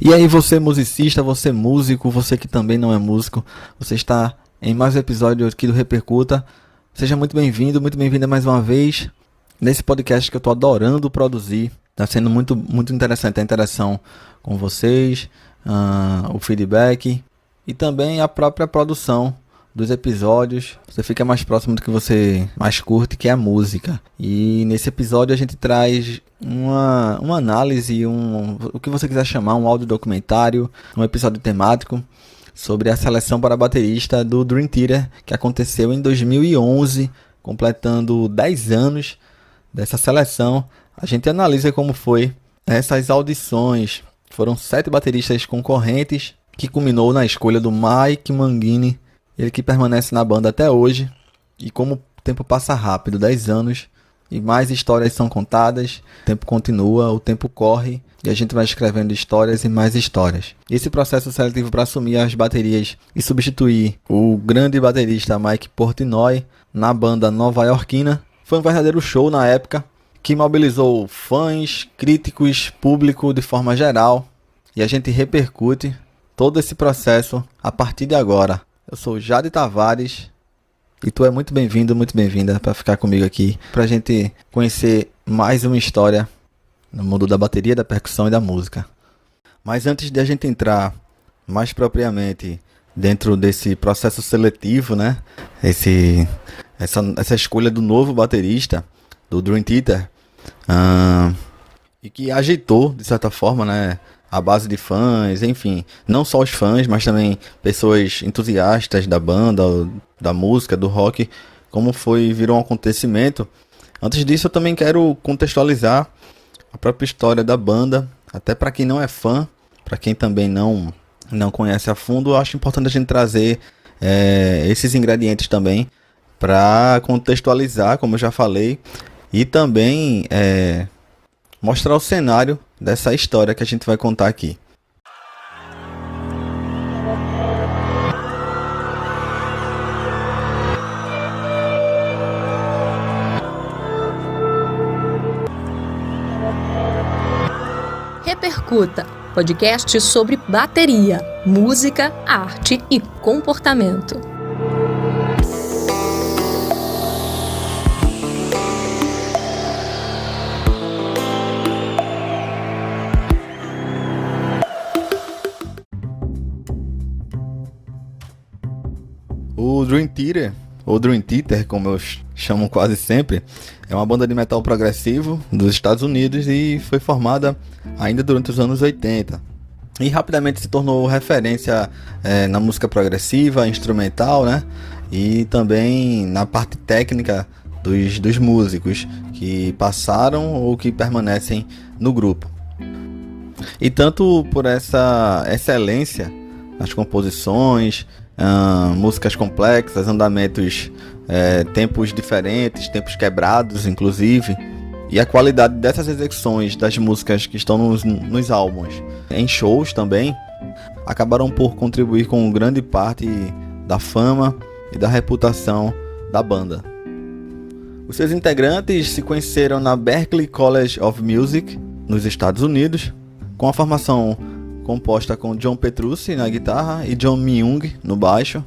E aí você musicista, você músico, você que também não é músico, você está em mais um episódio aqui do Repercuta. Seja muito bem-vindo, muito bem-vinda mais uma vez nesse podcast que eu estou adorando produzir. Está sendo muito interessante a interação com vocês, o feedback e também a própria produção dos episódios. Você fica mais próximo do que você mais curte, que é a música. E nesse episódio a gente traz uma análise, o que você quiser chamar, um audiodocumentário, um episódio temático sobre a seleção para baterista do Dream Theater, que aconteceu em 2011, completando 10 anos dessa seleção. A gente analisa como foi essas audições. Foram 7 bateristas concorrentes, que culminou na escolha do Mike Mangini, ele que permanece na banda até hoje. E como o tempo passa rápido, 10 anos, e mais histórias são contadas, o tempo continua, o tempo corre, e a gente vai escrevendo histórias e mais histórias. Esse processo seletivo para assumir as baterias e substituir o grande baterista Mike Portnoy na banda nova-iorquina foi um verdadeiro show na época, que mobilizou fãs, críticos, público de forma geral, e a gente repercute todo esse processo a partir de agora. Eu sou Jade Tavares e tu é muito bem-vindo, muito bem-vinda para ficar comigo aqui, para a gente conhecer mais uma história no mundo da bateria, da percussão e da música. Mas antes de a gente entrar mais propriamente dentro desse processo seletivo, né? Essa escolha do novo baterista do Dream Theater, e que agitou, de certa forma, né, a base de fãs, enfim, não só os fãs, mas também pessoas entusiastas da banda, da música, do rock, como virou um acontecimento. Antes disso, eu também quero contextualizar a própria história da banda, até para quem não é fã, para quem também não conhece a fundo. Eu acho importante a gente trazer esses ingredientes também, para contextualizar, como eu já falei, e também mostrar o cenário dessa história que a gente vai contar aqui. Repercuta, podcast sobre bateria, música, arte e comportamento. O Dream Theater, ou Dream Theater, como eu chamo quase sempre, é uma banda de metal progressivo dos Estados Unidos e foi formada ainda durante os anos 80. E rapidamente se tornou referência na música progressiva, instrumental, né? E também na parte técnica dos músicos que passaram ou que permanecem no grupo. E tanto por essa excelência nas composições, músicas complexas, andamentos, tempos diferentes, tempos quebrados inclusive, e a qualidade dessas execuções das músicas que estão nos álbuns, em shows também, acabaram por contribuir com grande parte da fama e da reputação da banda. Os seus integrantes se conheceram na Berklee College of Music, nos Estados Unidos, com a formação composta com John Petrucci na guitarra e John Myung no baixo,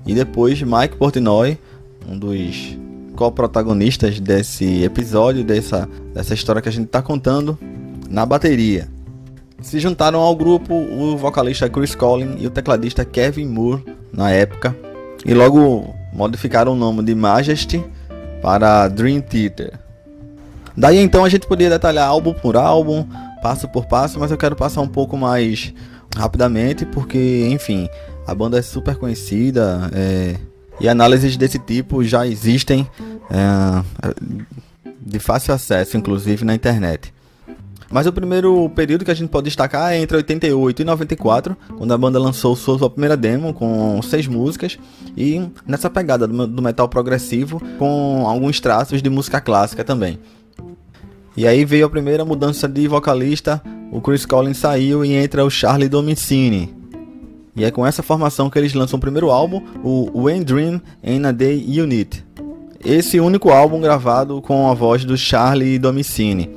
e depois Mike Portnoy, um dos co-protagonistas desse episódio, dessa história que a gente está contando, na bateria. Se juntaram ao grupo o vocalista Chris Collins e o tecladista Kevin Moore na época, e logo modificaram o nome de Majesty para Dream Theater. Daí então a gente poderia detalhar álbum por álbum, passo por passo, mas eu quero passar um pouco mais rapidamente, porque, enfim, a banda é super conhecida, e análises desse tipo já existem de fácil acesso, inclusive na internet. Mas o primeiro período que a gente pode destacar é entre 88 e 94, quando a banda lançou sua primeira demo com 6 músicas, e nessa pegada do metal progressivo, com alguns traços de música clássica também. E aí veio a primeira mudança de vocalista, o Chris Collins saiu e entra o Charlie Domicini. E é com essa formação que eles lançam o primeiro álbum, o When Dream in a Day Unit. Esse único álbum gravado com a voz do Charlie Domicini.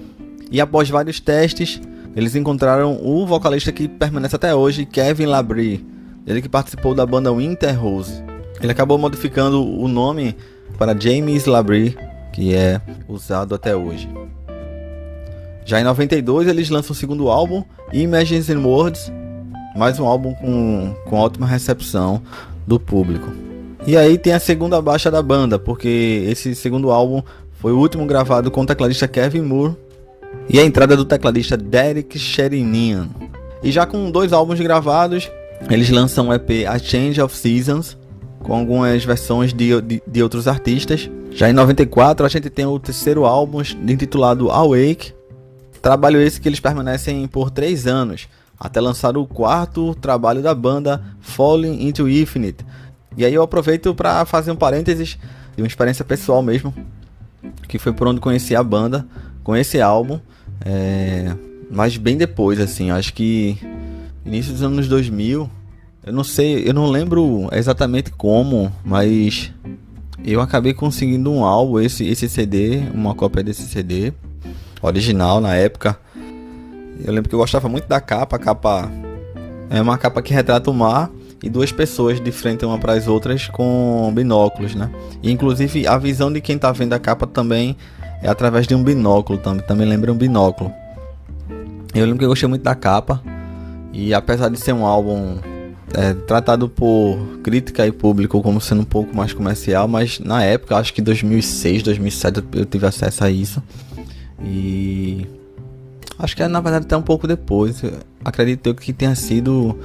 E após vários testes, eles encontraram o vocalista que permanece até hoje, Kevin Labrie, ele que participou da banda Winter Rose. Ele acabou modificando o nome para James Labrie, que é usado até hoje. Já em 92 eles lançam o segundo álbum, Images and Words, mais um álbum com ótima recepção do público. E aí tem a segunda baixa da banda, porque esse segundo álbum foi o último gravado com o tecladista Kevin Moore e a entrada do tecladista Derek Sherinian. E já com 2 álbuns gravados, eles lançam o EP A Change of Seasons, com algumas versões de outros artistas. Já em 94 a gente tem o terceiro álbum intitulado Awake, trabalho esse que eles permanecem por 3 anos, até lançar o quarto trabalho da banda, Falling into Infinite. E aí eu aproveito para fazer um parênteses de uma experiência pessoal mesmo, que foi por onde conheci a banda, com esse álbum, mas bem depois, assim, acho que início dos anos 2000, eu não sei, eu não lembro exatamente como, mas eu acabei conseguindo um álbum, esse CD, uma cópia desse CD, original na época. Eu lembro que eu gostava muito da capa, a capa é uma capa que retrata o mar e 2 pessoas de frente uma para as outras com binóculos, né? E, inclusive a visão de quem tá vendo a capa também é através de um binóculo, também lembra um binóculo. Eu lembro que eu gostei muito da capa e, apesar de ser um álbum tratado por crítica e público como sendo um pouco mais comercial, mas na época, acho que 2006, 2007 eu tive acesso a isso. E acho que na verdade até um pouco depois, acredito eu que tenha sido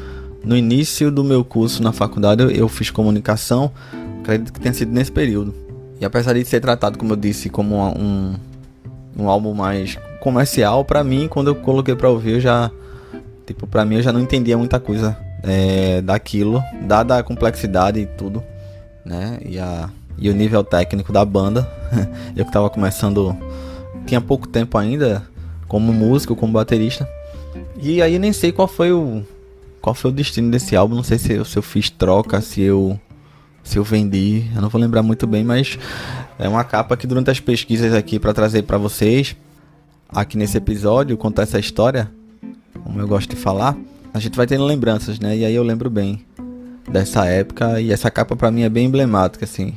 no início do meu curso na faculdade. Eu fiz comunicação, acredito que tenha sido nesse período. E apesar de ser tratado, como eu disse, como um álbum mais comercial, pra mim, quando eu coloquei pra ouvir, pra mim eu já não entendia muita coisa daquilo, dada a complexidade e tudo, né? E o nível técnico da banda. Eu que tava começando, tinha pouco tempo ainda como músico, como baterista. E aí nem sei qual foi o destino desse álbum. Não sei se eu fiz troca, se eu vendi, eu não vou lembrar muito bem, mas é uma capa que, durante as pesquisas aqui para trazer para vocês aqui nesse episódio, contar essa história, como eu gosto de falar, a gente vai tendo lembranças, né? E aí eu lembro bem dessa época, e essa capa para mim é bem emblemática, assim.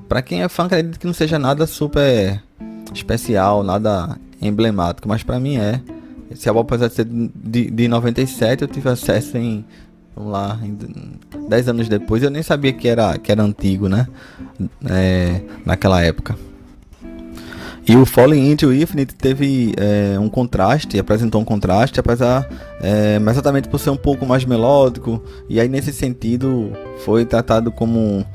Para quem é fã, acredito que não seja nada super especial, nada emblemático, mas para mim é. Esse álbum, apesar de ser de 97, eu tive acesso em 10 anos depois. Eu nem sabia que era antigo, né? Naquela época. E o Falling into Infinite teve um contraste, apresentou um contraste, apesar, mas exatamente por ser um pouco mais melódico. E aí, nesse sentido, foi tratado como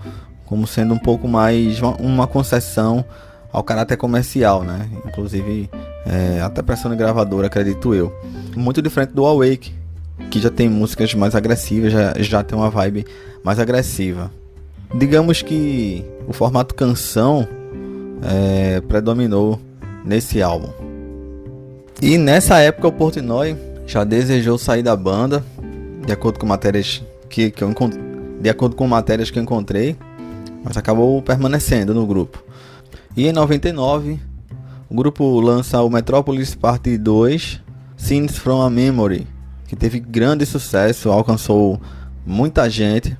sendo um pouco mais uma concessão ao caráter comercial, né? Inclusive até pressão de gravadora, acredito eu. Muito diferente do Awake, que já tem músicas mais agressivas, já tem uma vibe mais agressiva. Digamos que o formato canção predominou nesse álbum. E nessa época o Portnoy já desejou sair da banda, de acordo com matérias que eu encontrei, mas acabou permanecendo no grupo. E em 99, o grupo lança o Metropolis Part 2, Scenes from a Memory, que teve grande sucesso, alcançou muita gente,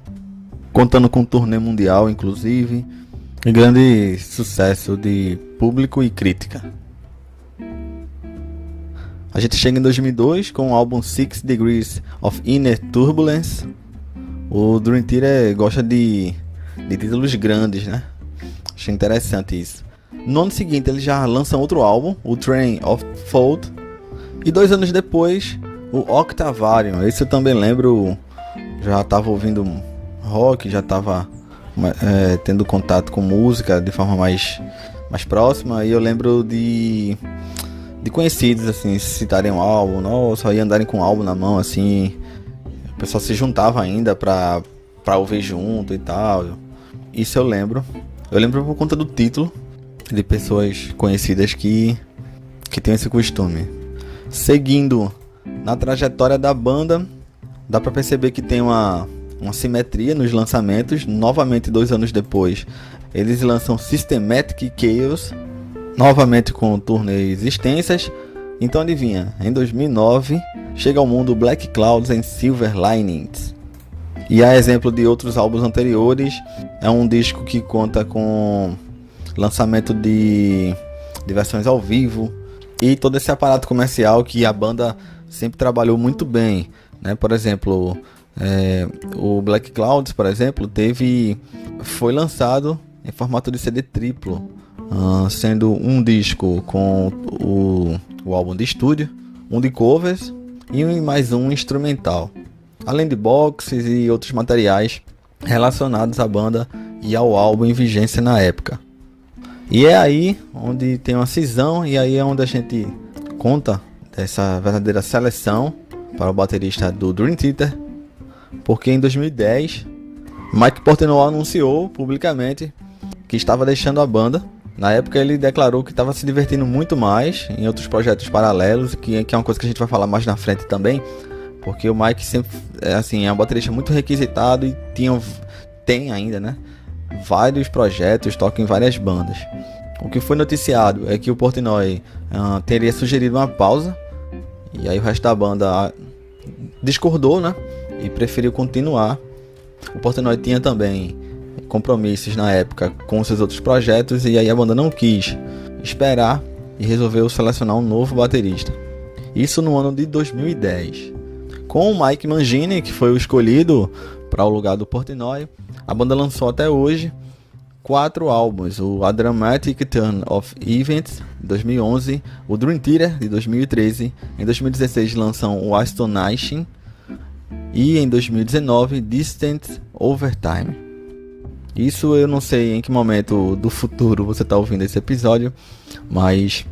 contando com um turnê mundial, inclusive, e grande sucesso de público e crítica. A gente chega em 2002 com o álbum 6 Degrees of Inner Turbulence. O Dream Theater gosta de títulos grandes, né? Achei interessante isso. No ano seguinte eles já lançam outro álbum, o Train of Thought, e 2 anos depois o Octavarium. Esse eu também lembro, já estava ouvindo rock, já estava tendo contato com música de forma mais próxima, e eu lembro de conhecidos assim citarem um álbum, nossa, e andarem com um álbum na mão assim, o pessoal se juntava ainda pra ouvir junto e tal. Isso eu lembro por conta do título, de pessoas conhecidas que tem esse costume. Seguindo na trajetória da banda, dá pra perceber que tem uma simetria nos lançamentos. Novamente, 2 anos depois, eles lançam Systematic Chaos, novamente com turnês extensas, Então adivinha, em 2009 chega ao mundo Black Clouds and Silver Linings. E a exemplo de outros álbuns anteriores, é um disco que conta com lançamento de versões ao vivo e todo esse aparato comercial que a banda sempre trabalhou muito bem, né? Por exemplo, o Black Clouds, por exemplo, foi lançado em formato de CD triplo, sendo um disco com o álbum de estúdio, um de covers e mais um instrumental, além de boxes e outros materiais relacionados à banda e ao álbum em vigência na época. E é aí onde tem uma cisão, e aí é onde a gente conta dessa verdadeira seleção para o baterista do Dream Theater, porque em 2010 Mike Portnoy anunciou publicamente que estava deixando a banda. Na época ele declarou que estava se divertindo muito mais em outros projetos paralelos, que é uma coisa que a gente vai falar mais na frente também, porque o Mike sempre é um baterista muito requisitado e tem ainda, né, vários projetos, toca em várias bandas. O que foi noticiado é que o Portnoy teria sugerido uma pausa, e aí o resto da banda discordou, né, e preferiu continuar. O Portnoy tinha também compromissos na época com seus outros projetos, e aí a banda não quis esperar e resolveu selecionar um novo baterista. Isso no ano de 2010. Com o Mike Mangini, que foi o escolhido para o lugar do Portnoy, a banda lançou até hoje 4 álbuns: o A Dramatic Turn of Events, de 2011, o Dream Theater, de 2013, em 2016 lançam o Astonishing e em 2019 Distant Overtime. Isso eu não sei em que momento do futuro você está ouvindo esse episódio, mas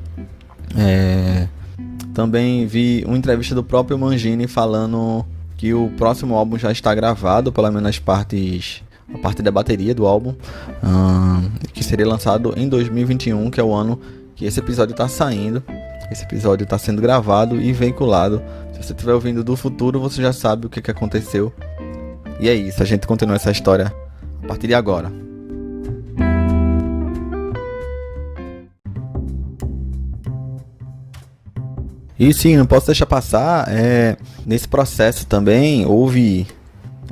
também vi uma entrevista do próprio Mangini falando que o próximo álbum já está gravado, pelo menos a parte da bateria do álbum, que seria lançado em 2021, que é o ano que esse episódio está saindo. Esse episódio está sendo gravado e veiculado. Se você estiver ouvindo do futuro, você já sabe o que aconteceu. E é isso, a gente continua essa história a partir de agora. E sim, não posso deixar passar, nesse processo também houve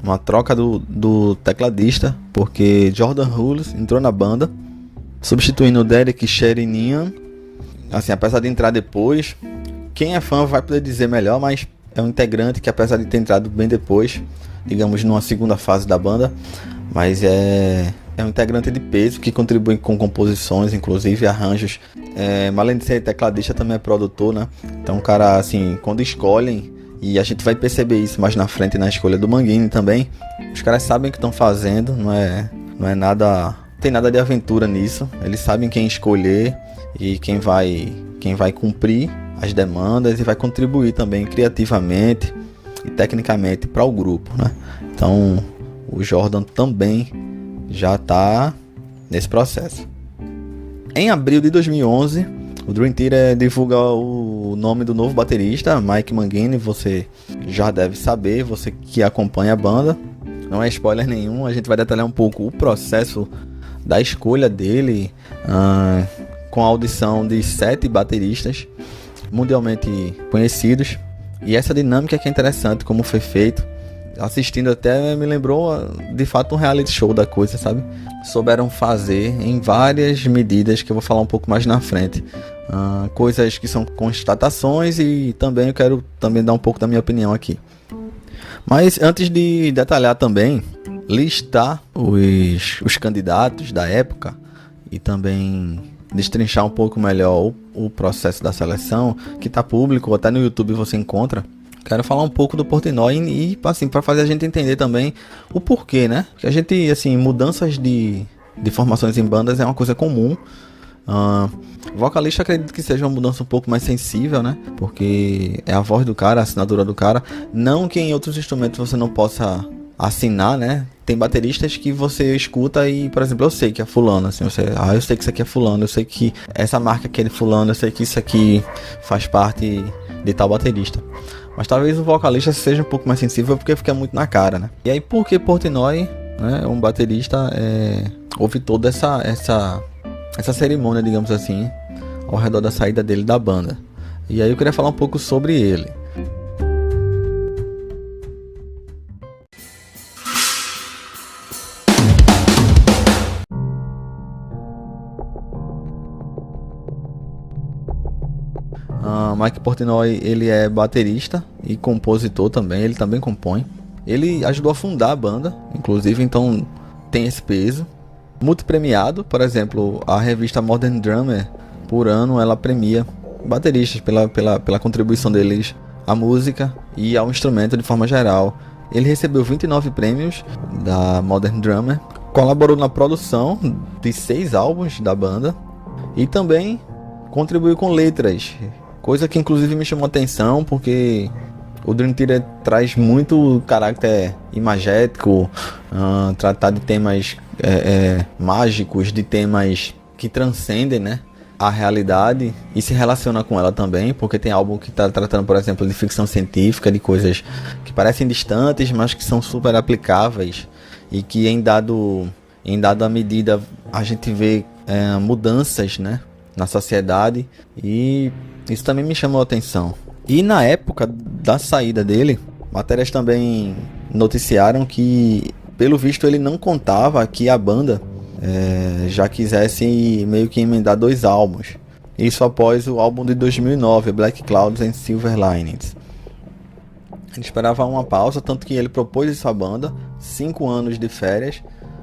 uma troca do tecladista, porque Jordan Hulls entrou na banda, substituindo o Derek Sherinian. Assim, apesar de entrar depois, quem é fã vai poder dizer melhor, mas é um integrante que, apesar de ter entrado bem depois, digamos numa segunda fase da banda, mas é um integrante de peso que contribui com composições, inclusive arranjos. Além de ser tecladista, também é produtor, né? Então, cara, assim, quando escolhem, e a gente vai perceber isso mais na frente na escolha do Mangini também, os caras sabem o que estão fazendo, não é nada, tem nada de aventura nisso. Eles sabem quem escolher e quem vai cumprir as demandas e vai contribuir também criativamente e tecnicamente para o grupo, né? Então, o Jordan também já está nesse processo. Em abril de 2011, o Dream Theater divulga o nome do novo baterista, Mike Mangini. Você já deve saber, você que acompanha a banda. Não é spoiler nenhum, a gente vai detalhar um pouco o processo da escolha dele, com a audição de 7 bateristas mundialmente conhecidos. E essa dinâmica que é interessante, como foi feito. Assistindo até me lembrou de fato um reality show da coisa, sabe? Souberam fazer em várias medidas que eu vou falar um pouco mais na frente. Coisas que são constatações, e também eu quero também dar um pouco da minha opinião aqui. Mas antes de detalhar também, listar os candidatos da época e também destrinchar um pouco melhor o processo da seleção, que está público, até no YouTube você encontra. Quero falar um pouco do Portnoy e, assim, para fazer a gente entender também o porquê, né? Porque a gente, assim, mudanças de formações em bandas é uma coisa comum. Vocalista, acredito que seja uma mudança um pouco mais sensível, né? Porque é a voz do cara, a assinatura do cara. Não que em outros instrumentos você não possa assinar, né? Tem bateristas que você escuta e, por exemplo, eu sei que é fulano, assim, eu sei que isso aqui é fulano, eu sei que essa marca aqui é de fulano, eu sei que isso aqui faz parte de tal baterista. Mas talvez o vocalista seja um pouco mais sensível porque fica muito na cara, né? E aí, por que Portnoy, né, um baterista, houve toda essa cerimônia, digamos assim, ao redor da saída dele da banda? E aí eu queria falar um pouco sobre ele. Mike Portnoy, ele é baterista e compositor também, ele também compõe. Ele ajudou a fundar a banda, inclusive, então tem esse peso. Muito premiado, por exemplo, a revista Modern Drummer, por ano, ela premia bateristas pela contribuição deles à música e ao instrumento de forma geral. Ele recebeu 29 prêmios da Modern Drummer, colaborou na produção de 6 álbuns da banda e também contribuiu com letras, coisa que inclusive me chamou a atenção, porque o Dream Theater traz muito caráter imagético, tratar de temas mágicos, de temas que transcendem, né, a realidade e se relaciona com ela também, porque tem álbum que está tratando, por exemplo, de ficção científica, de coisas que parecem distantes, mas que são super aplicáveis e que em dada medida a gente vê mudanças, né, na sociedade, e isso também me chamou a atenção. E na época da saída dele, matérias também noticiaram que, pelo visto, ele não contava que a banda já quisesse meio que emendar 2 álbuns. Isso após o álbum de 2009, Black Clouds and Silver Linings. Ele esperava uma pausa, tanto que ele propôs isso à banda, 5 anos de férias,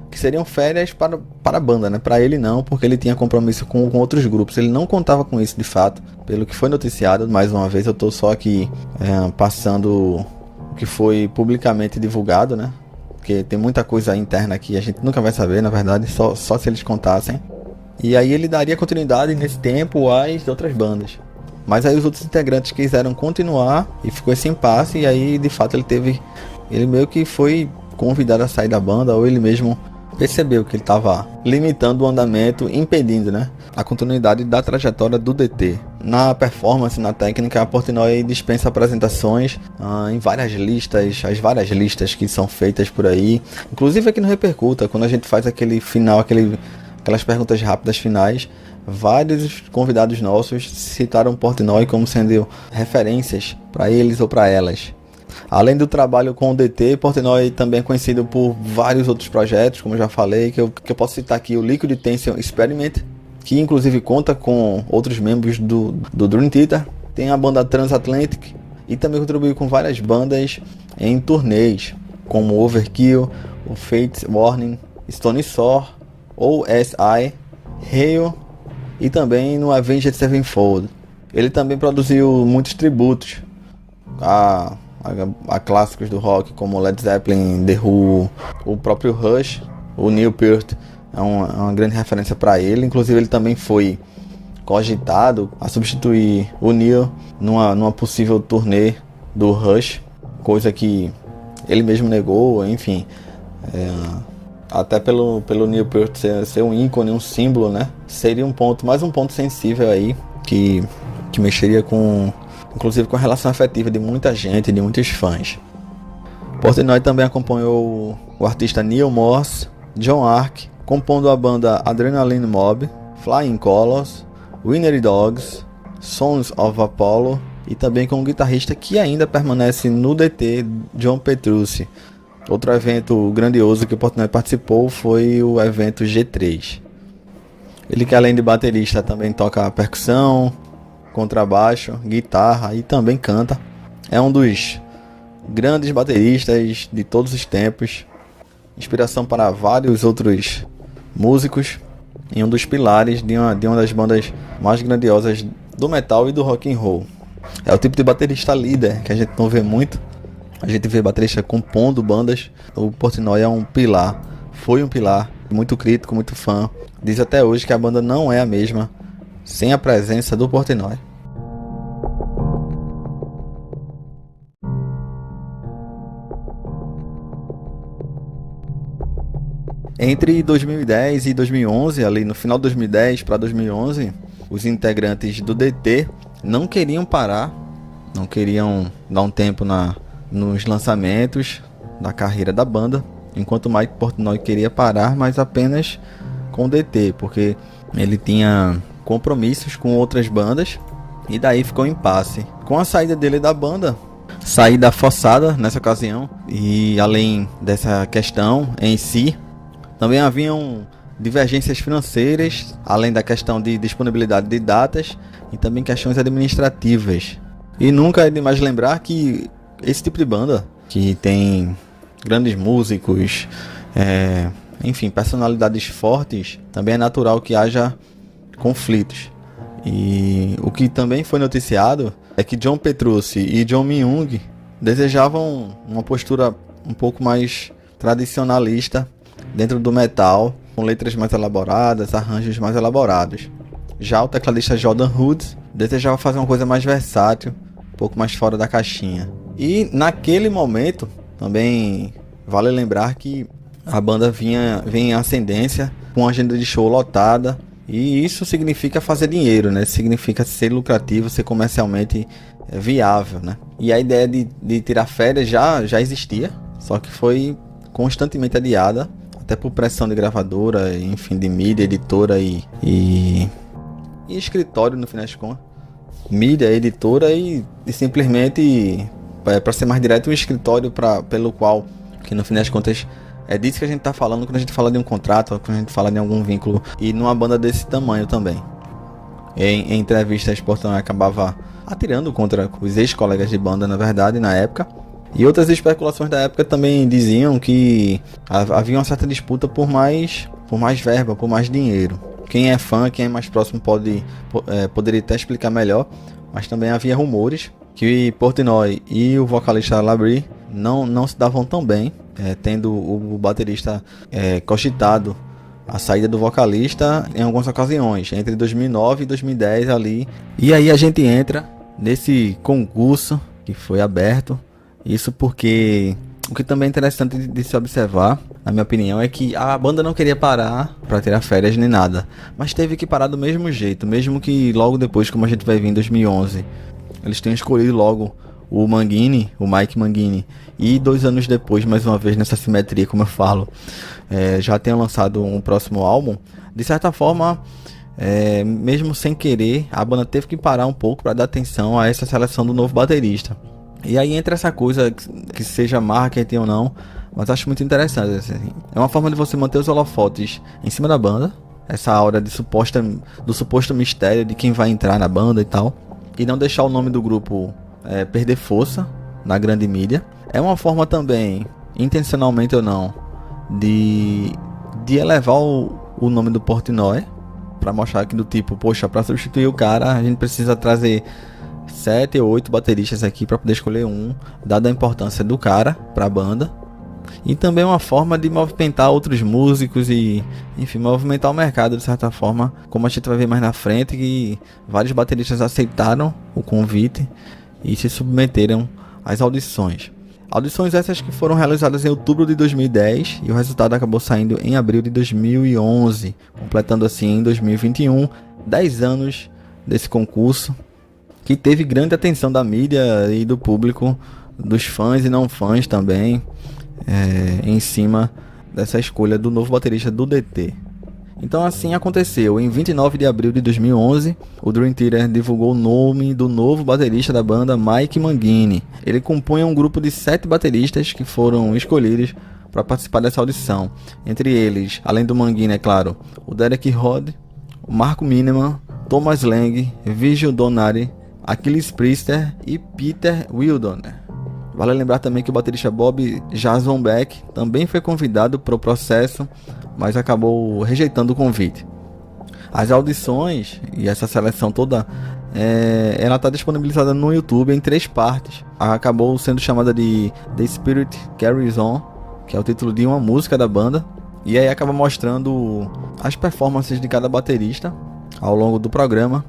que seriam férias para a banda, né? Para ele não, porque ele tinha compromisso com outros grupos. Ele não contava com isso de fato, pelo que foi noticiado. Mais uma vez eu estou só aqui passando o que foi publicamente divulgado, né? Porque tem muita coisa interna aqui, a gente nunca vai saber, na verdade, só se eles contassem. E aí ele daria continuidade nesse tempo às outras bandas. Mas aí os outros integrantes quiseram continuar e ficou esse impasse, e aí de fato ele meio que foi convidado a sair da banda, ou ele mesmo percebeu que ele estava limitando o andamento, impedindo, né, a continuidade da trajetória do DT. Na performance, na técnica, a Portnoy dispensa apresentações em várias listas, as várias listas que são feitas por aí, inclusive aqui no Repercuta, quando a gente faz aquele final, aquelas perguntas rápidas finais, vários convidados nossos citaram Portnoy como sendo referências para eles ou para elas. Além do trabalho com o DT, Portnoy também é conhecido por vários outros projetos, como eu já falei, que eu posso citar aqui o Liquid Tension Experiment, que inclusive conta com outros membros do Dream Theater. Tem a banda Transatlantic e também contribuiu com várias bandas em turnês, como Overkill, o Fates Warning, Stone Sour, OSI, Hail e também no Avenged Sevenfold. Ele também produziu muitos tributos a clássicos do rock como Led Zeppelin, The Who, o próprio Rush. O Neil Peart é uma grande referência para ele. Inclusive ele também foi cogitado a substituir o Neil numa possível turnê do Rush, coisa que ele mesmo negou. Enfim, até pelo Neil Peart ser um ícone, um símbolo, né, seria mais um ponto sensível aí que mexeria inclusive com a relação afetiva de muita gente, de muitos fãs. Portnoy também acompanhou o artista Neil Morse, John Ark, compondo a banda Adrenaline Mob, Flying Colours, Winery Dogs, Sons of Apollo, e também com o guitarrista que ainda permanece no DT, John Petrucci. Outro evento grandioso que o Portnoy participou foi o evento G3. Ele, que além de baterista, também toca percussão, contrabaixo, guitarra e também canta. É um dos grandes bateristas de todos os tempos, inspiração para vários outros músicos e um dos pilares de uma das bandas mais grandiosas do metal e do rock and roll. É o tipo de baterista líder que a gente não vê muito. A gente vê baterista compondo bandas. O Portnoy é um pilar, foi um pilar, muito crítico, muito fã. Diz até hoje que a banda não é a mesma sem a presença do Portnoy. Entre 2010 e 2011, ali no final de 2010 para 2011, os integrantes do DT não queriam parar, não queriam dar um tempo nos lançamentos da carreira da banda, enquanto Mike Portnoy queria parar, mas apenas com o DT, porque ele tinha compromissos com outras bandas E daí ficou um impasse. Com a saída dele da banda, saída forçada nessa ocasião, e além dessa questão em si, também haviam divergências financeiras, além da questão de disponibilidade de datas e também questões administrativas. E nunca é demais lembrar que esse tipo de banda, que tem grandes músicos, enfim, personalidades fortes, também é natural que haja conflitos. E o que também foi noticiado é que John Petrucci e John Myung desejavam uma postura um pouco mais tradicionalista dentro do metal, com letras mais elaboradas, arranjos mais elaborados. Já o tecladista Jordan Hood desejava fazer uma coisa mais versátil, um pouco mais fora da caixinha. E naquele momento, também vale lembrar que a banda vinha em ascendência, com a agenda de show lotada, e isso significa fazer dinheiro, né? Significa ser lucrativo, ser comercialmente viável, né? E a ideia de tirar férias já existia, só que foi constantemente adiada, até por pressão de gravadora, enfim, de mídia, editora e escritório, no final das contas. Mídia, editora e simplesmente, para ser mais direto, um escritório pelo qual, que no final das contas é disso que a gente tá falando quando a gente fala de um contrato, quando a gente fala de algum vínculo, e numa banda desse tamanho também. Em entrevistas, Portnoy acabava atirando contra os ex-colegas de banda, na verdade, na época. E outras especulações da época também diziam que havia uma certa disputa por mais verba, por mais dinheiro. Quem é fã, quem é mais próximo poderia até explicar melhor, mas também havia rumores que Portnoy e o vocalista Labrie não se davam tão bem, tendo o baterista cogitado a saída do vocalista em algumas ocasiões, entre 2009 e 2010 ali. E aí a gente entra nesse concurso que foi aberto. Isso porque o que também é interessante de se observar, na minha opinião, é que a banda não queria parar para tirar férias nem nada, mas teve que parar do mesmo jeito, mesmo que logo depois, como a gente vai ver em 2011, eles tenham escolhido logo o Mike Mangini, e 2 anos depois, mais uma vez nessa simetria, como eu falo, já tenham lançado um próximo álbum. De certa forma, mesmo sem querer, a banda teve que parar um pouco para dar atenção a essa seleção do novo baterista. E aí entra essa coisa, que seja marketing ou não, mas acho muito interessante, assim. É uma forma de você manter os holofotes em cima da banda, essa aura do suposto mistério de quem vai entrar na banda e tal, e não deixar o nome do grupo perder força na grande mídia. É uma forma também, intencionalmente ou não, de elevar o nome do Portnoy, para mostrar que do tipo, poxa, para substituir o cara, a gente precisa trazer 7 ou 8 bateristas aqui para poder escolher um, dada a importância do cara para a banda. E também uma forma de movimentar outros músicos e, enfim, movimentar o mercado de certa forma, como a gente vai ver mais na frente, que vários bateristas aceitaram o convite e se submeteram às audições. Audições essas que foram realizadas em outubro de 2010 e o resultado acabou saindo em abril de 2011, completando assim em 2021 10 anos desse concurso, que teve grande atenção da mídia e do público, dos fãs e não fãs também, em cima dessa escolha do novo baterista do DT. Então assim aconteceu. Em 29 de abril de 2011, o Dream Theater divulgou o nome do novo baterista da banda, Mike Mangini. Ele compunha um grupo de 7 bateristas que foram escolhidos para participar dessa audição. Entre eles, além do Mangini, é claro, o Derek Rod, o Marco Miniman, Thomas Lang, Virgil Donati, Achilles Priester e Peter Wildoner. Vale lembrar também que o baterista Bob Jason Beck também foi convidado para o processo, mas acabou rejeitando o convite. As audições e essa seleção toda, ela está disponibilizada no YouTube em 3 partes. Acabou sendo chamada de The Spirit Carries On, que é o título de uma música da banda, e aí acaba mostrando as performances de cada baterista ao longo do programa.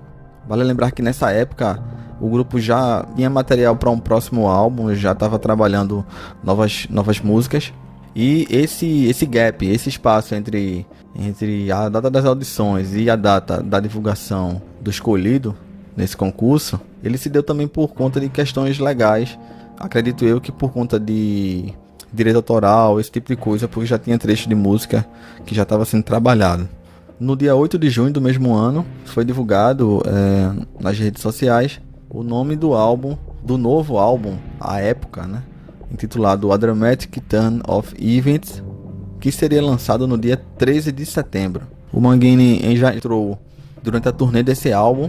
Vale lembrar que nessa época o grupo já tinha material para um próximo álbum, já estava trabalhando novas músicas. E esse gap, esse espaço entre a data das audições e a data da divulgação do escolhido nesse concurso, ele se deu também por conta de questões legais. Acredito eu que por conta de direito autoral, esse tipo de coisa, porque já tinha trecho de música que já estava sendo trabalhado No dia 8 de junho do mesmo ano, foi divulgado nas redes sociais o nome do novo álbum, à época, né? Intitulado A Dramatic Turn of Events, que seria lançado no dia 13 de setembro. O Mangini já entrou durante a turnê desse álbum,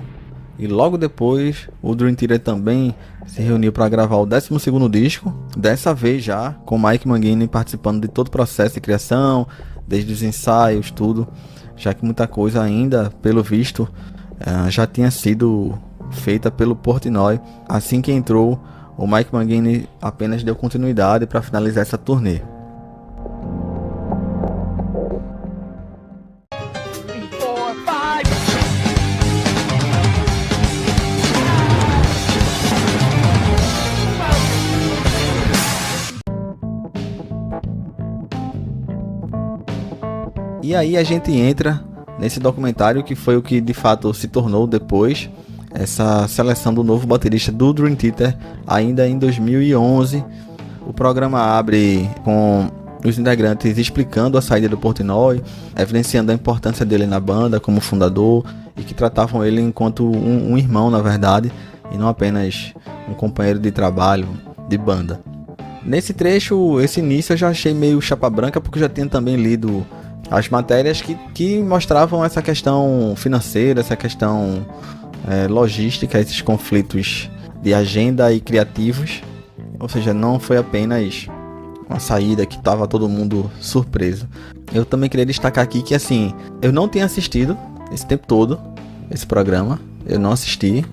e logo depois o Dream Theater também se reuniu para gravar o 12º disco, dessa vez já com Mike Mangini participando de todo o processo de criação, desde os ensaios, tudo, já que muita coisa ainda, pelo visto, já tinha sido feita pelo Portnoy. Assim que entrou, o Mike Mangini apenas deu continuidade para finalizar essa turnê. E aí a gente entra nesse documentário que foi o que de fato se tornou depois essa seleção do novo baterista do Dream Theater, ainda em 2011. O programa abre com os integrantes explicando a saída do Portnoy, evidenciando a importância dele na banda como fundador, e que tratavam ele enquanto um irmão, na verdade, e não apenas um companheiro de trabalho, de banda. Nesse trecho, esse início eu já achei meio chapa branca, porque eu já tinha também lido as matérias que mostravam essa questão financeira, essa questão logística, esses conflitos de agenda e criativos. Ou seja, não foi apenas uma saída que estava todo mundo surpreso. Eu também queria destacar aqui que, assim, eu não tinha assistido esse tempo todo esse programa, eu não assisti,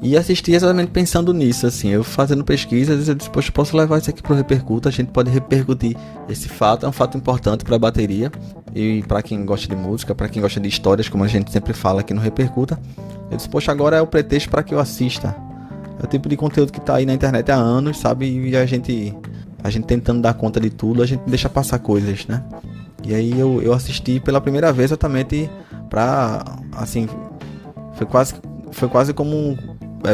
e assisti exatamente pensando nisso, assim, eu fazendo pesquisas, eu disse, poxa, posso levar isso aqui pro Repercuta, a gente pode repercutir esse fato, é um fato importante para a bateria, e para quem gosta de música, para quem gosta de histórias, como a gente sempre fala aqui no Repercuta. Eu disse, poxa, agora é o pretexto para que eu assista. É o tipo de conteúdo que tá aí na internet há anos, sabe, e a gente tentando dar conta de tudo, a gente deixa passar coisas, né? E aí eu assisti pela primeira vez exatamente pra, assim, foi quase como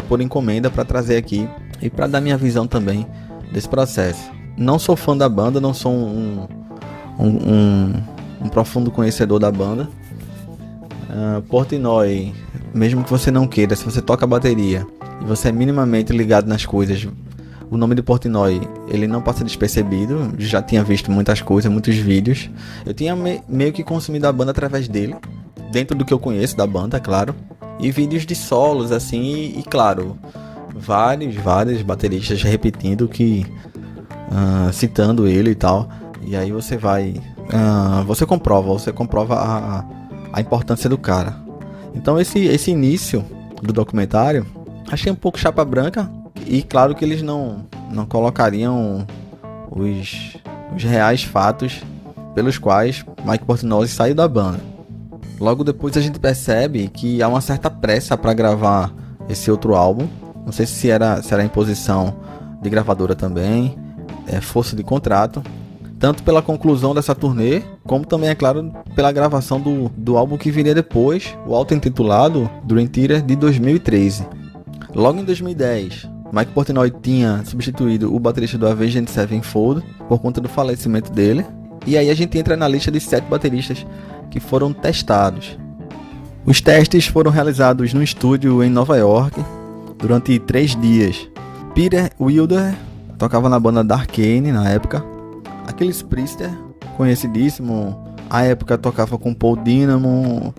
por encomenda para trazer aqui e para dar minha visão também desse processo. Não sou fã da banda, não sou um profundo conhecedor da banda. Portnoy, mesmo que você não queira, se você toca bateria e você é minimamente ligado nas coisas, o nome de Portnoy, ele não passa despercebido. Já tinha visto muitas coisas, muitos vídeos. Eu tinha meio que consumido a banda através dele, dentro do que eu conheço da banda, claro. E vídeos de solos, assim, e claro, vários bateristas repetindo citando ele e tal. E aí você vai, você comprova a importância do cara. Então esse início do documentário, achei um pouco chapa branca. E claro que eles não colocariam os reais fatos pelos quais Mike Portnoy saiu da banda. Logo depois a gente percebe que há uma certa pressa para gravar esse outro álbum. Não sei se era imposição de gravadora também, força de contrato. Tanto pela conclusão dessa turnê, como também, é claro, pela gravação do álbum que viria depois, o auto-intitulado Dream Theater de 2013. Logo em 2010, Mike Portnoy tinha substituído o baterista do Avenged Sevenfold por conta do falecimento dele. E aí a gente entra na lista de 7 bateristas que foram testados. Os testes foram realizados no estúdio em Nova York durante 3 dias. Peter Wilder tocava na banda Darkane na época. Aquiles Priester, conhecidíssimo, à época tocava com Paul Dynamo,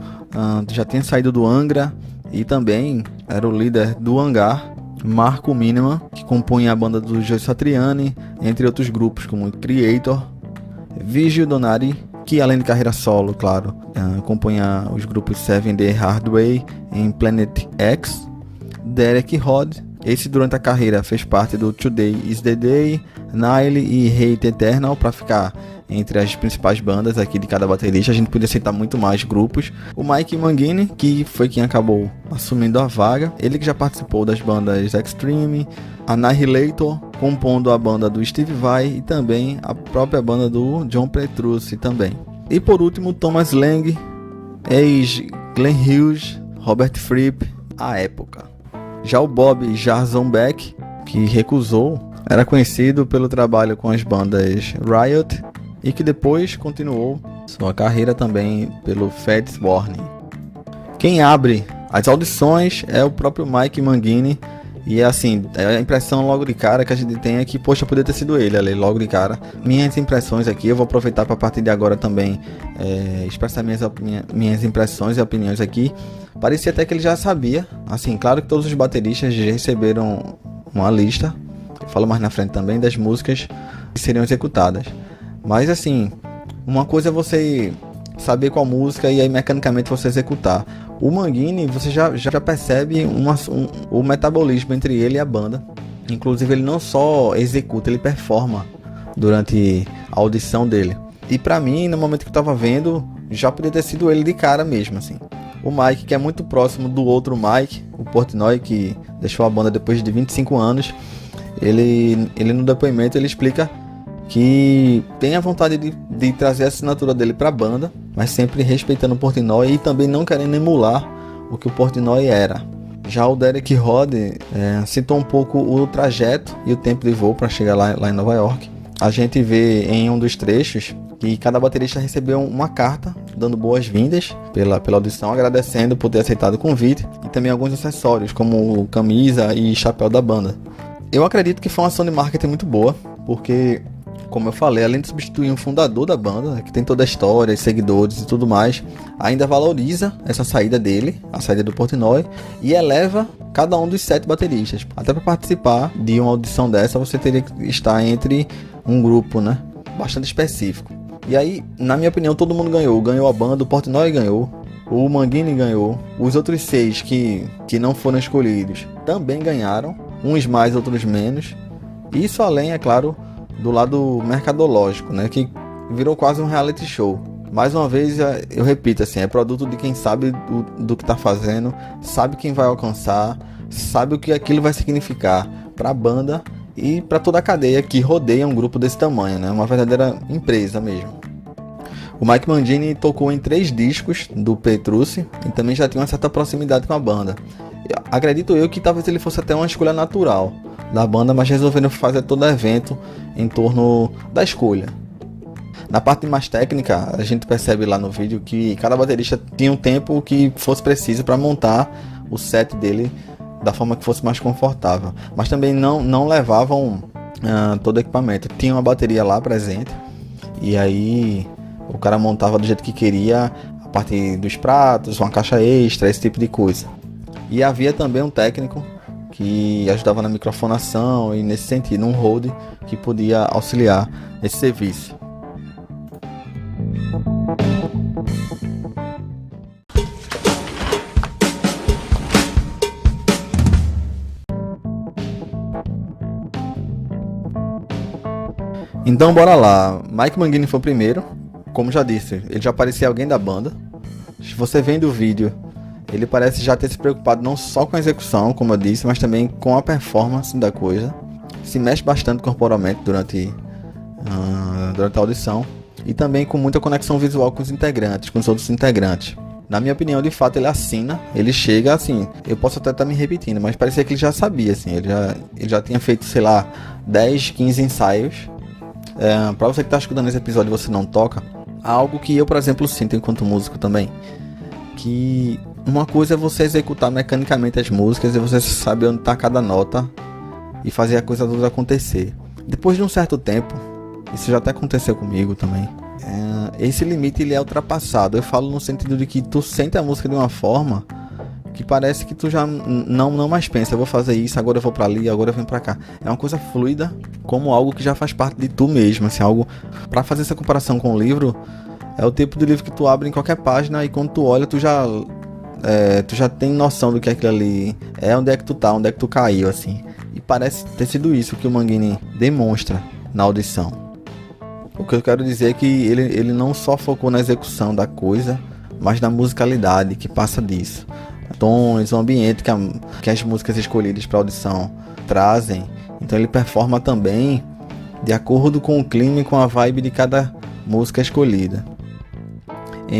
já tinha saído do Angra e também era o líder do Hangar. Marco Miniman, que compunha a banda do Joe Satriani, entre outros grupos como Creator. Virgil Donati, que além de carreira solo, claro, compunha os grupos Seven Day Hard Way em Planet X. Derek Rod, esse durante a carreira fez parte do Today Is The Day, Nile e Hate Eternal, para ficar entre as principais bandas aqui de cada baterista. A gente podia citar muito mais grupos. O Mike Mangini, que foi quem acabou assumindo a vaga, ele que já participou das bandas Extreme, Annihilator, compondo a banda do Steve Vai e também a própria banda do John Petrucci também. E por último, Thomas Lang, ex-Glenn Hughes, Robert Fripp, à época. Já o Bob Jarzombek, que recusou, era conhecido pelo trabalho com as bandas Riot e que depois continuou sua carreira também pelo Fats Warning. Quem abre as audições é o próprio Mike Mangini. E assim, a impressão logo de cara que a gente tem é que, poxa, poderia ter sido ele ali, logo de cara. Minhas impressões aqui, eu vou aproveitar para a partir de agora também expressar minhas impressões e opiniões aqui. Parecia até que ele já sabia. Assim, claro que todos os bateristas já receberam uma lista, eu falo mais na frente também, das músicas que seriam executadas. Mas assim, uma coisa é você saber qual música e aí mecanicamente você executar. O Mangini, você já percebe o metabolismo entre ele e a banda. Inclusive ele não só executa, ele performa durante a audição dele. E pra mim, no momento que eu tava vendo, já podia ter sido ele de cara mesmo, assim. O Mike, que é muito próximo do outro Mike, o Portnoy, que deixou a banda depois de 25 anos, ele no depoimento ele explica que tem a vontade de trazer a assinatura dele para a banda, mas sempre respeitando o Portnoy e também não querendo emular o que o Portnoy era. Já o Derek Rod citou um pouco o trajeto e o tempo de voo para chegar lá em Nova York. A gente vê em um dos trechos que cada baterista recebeu uma carta dando boas-vindas pela audição, agradecendo por ter aceitado o convite, e também alguns acessórios como camisa e chapéu da banda. Eu acredito que foi uma ação de marketing muito boa, porque, como eu falei, além de substituir um fundador da banda, que tem toda a história, seguidores e tudo mais, ainda valoriza essa saída dele, a saída do Portnoy, e eleva cada um dos 7 bateristas. Até para participar de uma audição dessa, você teria que estar entre um grupo, né, bastante específico. E aí, na minha opinião, todo mundo ganhou. Ganhou a banda, o Portnoy ganhou, o Mangini ganhou, os outros 6 que não foram escolhidos também ganharam, uns mais, outros menos. Isso além, é claro, do lado mercadológico, né, que virou quase um reality show. Mais uma vez, eu repito, assim, é produto de quem sabe do que está fazendo, sabe quem vai alcançar, sabe o que aquilo vai significar para a banda e para toda a cadeia que rodeia um grupo desse tamanho, né, uma verdadeira empresa mesmo. O Mike Mangini tocou em 3 discos do Petrucci e também já tinha uma certa proximidade com a banda. Acredito eu que talvez ele fosse até uma escolha natural da banda, mas resolveram fazer todo evento em torno da escolha. Na parte mais técnica, a gente percebe lá no vídeo que cada baterista tinha um tempo que fosse preciso para montar o set dele da forma que fosse mais confortável, mas também não levavam todo o equipamento. Tinha uma bateria lá presente e aí o cara montava do jeito que queria, a parte dos pratos, uma caixa extra, esse tipo de coisa. E havia também um técnico que ajudava na microfonação e, nesse sentido, um hold que podia auxiliar nesse serviço. Então bora lá, Mike Mangini foi o primeiro. Como já disse, ele já parecia alguém da banda. Se você vendo o vídeo, ele parece já ter se preocupado não só com a execução, como eu disse, mas também com a performance da coisa. Se mexe bastante corporalmente durante a audição. E também com muita conexão visual com os integrantes, com os outros integrantes. Na minha opinião, de fato, ele assina, ele chega assim, eu posso até estar me repetindo, mas parecia que ele já sabia, assim, ele já tinha feito, sei lá, 10, 15 ensaios. Pra você que está escutando esse episódio e você não toca, há algo que eu, por exemplo, sinto enquanto músico também, que uma coisa é você executar mecanicamente as músicas e você saber onde está cada nota e fazer a coisa toda acontecer. Depois de um certo tempo, isso já até aconteceu comigo também, esse limite ele é ultrapassado. Eu falo no sentido de que tu sente a música de uma forma que parece que tu já não mais pensa, eu vou fazer isso, agora eu vou pra ali, agora eu venho pra cá. É uma coisa fluida, como algo que já faz parte de tu mesmo, assim, algo... Pra fazer essa comparação com o livro, é o tipo de livro que tu abre em qualquer página e quando tu olha, tu já tem noção do que é aquilo ali, onde é que tu tá, onde é que tu caiu, assim. E parece ter sido isso que o Mangini demonstra na audição. O que eu quero dizer é que ele não só focou na execução da coisa, mas na musicalidade que passa disso. Tons, o ambiente que as músicas escolhidas para audição trazem. Então ele performa também de acordo com o clima e com a vibe de cada música escolhida.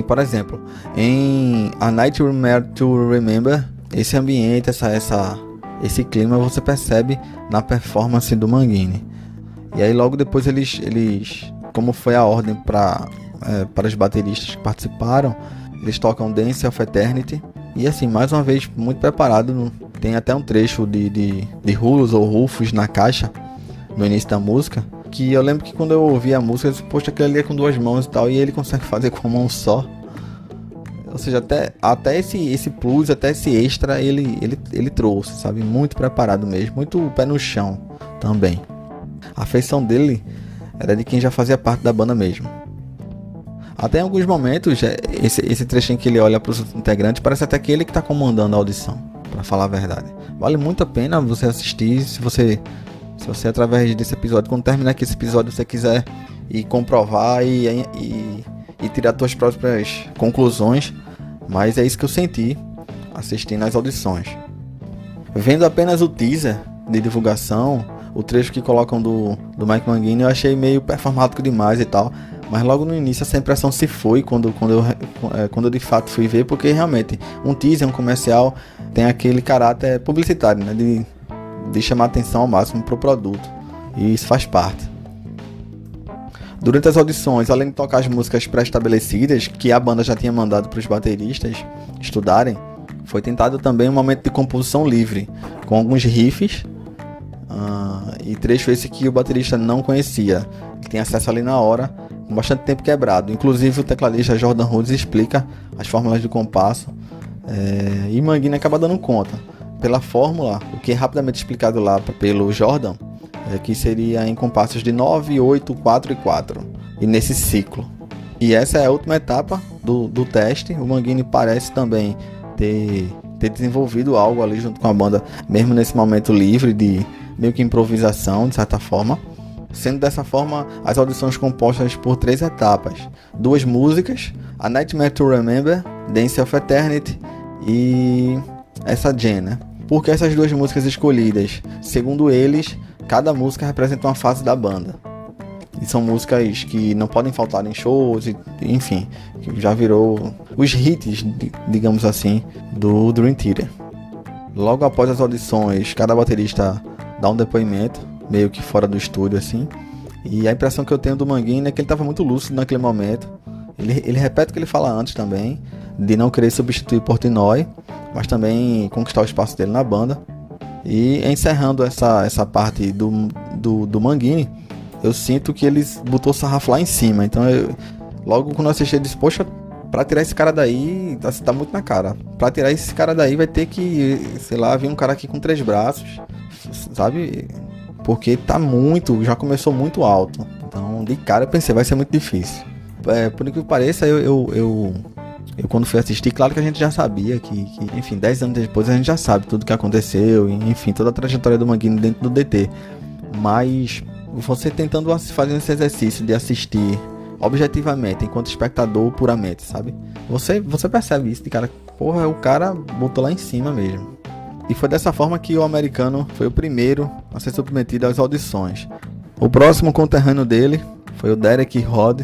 Por exemplo, em A Night to Remember, esse ambiente, esse clima você percebe na performance do Mangini. E aí logo depois eles como foi a ordem para para os bateristas que participaram. Eles tocam Dance of Eternity. E assim, mais uma vez, muito preparado. Tem até um trecho de Rulos ou Rufus na caixa, no início da música. Que eu lembro que quando eu ouvi a música, eu disse, poxa, aquele ali é com 2 mãos e tal. E ele consegue fazer com uma mão só. Ou seja, até esse plus, até esse extra, ele trouxe, sabe? Muito preparado mesmo, muito pé no chão também. A feição dele era de quem já fazia parte da banda mesmo. Até em alguns momentos, esse trechinho que ele olha para os integrantes, parece até que ele que está comandando a audição, para falar a verdade. Vale muito a pena você assistir, se você através desse episódio, quando terminar aqui esse episódio, você quiser ir comprovar e tirar suas próprias conclusões. Mas é isso que eu senti assistindo às audições. Vendo apenas o teaser de divulgação, o trecho que colocam do Mike Mangini, eu achei meio performático demais e tal. Mas logo no início essa impressão se foi quando eu de fato fui ver, porque realmente um teaser, um comercial, tem aquele caráter publicitário, né, de chamar atenção ao máximo para o produto. E isso faz parte. Durante as audições, além de tocar as músicas pré-estabelecidas, que a banda já tinha mandado para os bateristas estudarem, foi tentado também um momento de composição livre, com alguns riffs e trecho esse que o baterista não conhecia, que tem acesso ali na hora, com bastante tempo quebrado. Inclusive o tecladista Jordan Rhodes explica as fórmulas de compasso, e Mangini acaba dando conta. Pela fórmula, o que é rapidamente explicado lá pelo Jordan, que seria em compassos de 9, 8, 4 e 4, e nesse ciclo. E essa é a última etapa do teste. O Mangini parece também ter desenvolvido algo ali junto com a banda, mesmo nesse momento livre de meio que improvisação, de certa forma. Sendo dessa forma, as audições compostas por 3 etapas. 2 músicas, A Nightmare to Remember, Dance of Eternity e essa Jam, né? Por que essas 2 músicas escolhidas? Segundo eles, cada música representa uma fase da banda. E são músicas que não podem faltar em shows, enfim, que já virou os hits, digamos assim, do Dream Theater. Logo após as audições, cada baterista dá um depoimento, meio que fora do estúdio, assim. E a impressão que eu tenho do Mangini é que ele estava muito lúcido naquele momento. Ele repete o que ele fala antes também, de não querer substituir Portnoy, mas também conquistar o espaço dele na banda. E encerrando essa parte do Mangini, eu sinto que eles botou o sarrafo lá em cima. Então, logo quando eu assisti, eu disse, poxa, pra tirar esse cara daí, tá muito na cara. Pra tirar esse cara daí vai ter que, sei lá, vir um cara aqui com 3 braços, sabe? Porque já começou muito alto. Então, de cara eu pensei, vai ser muito difícil. Por incrível que pareça, eu quando fui assistir, claro que a gente já sabia que, enfim, 10 anos depois a gente já sabe tudo que aconteceu, enfim, toda a trajetória do Mangini dentro do DT. Mas você tentando fazer esse exercício de assistir objetivamente, enquanto espectador puramente, sabe? Você percebe isso de cara, porra, o cara botou lá em cima mesmo. E foi dessa forma que o americano foi o primeiro a ser submetido às audições. O próximo conterrâneo dele foi o Derek Rod.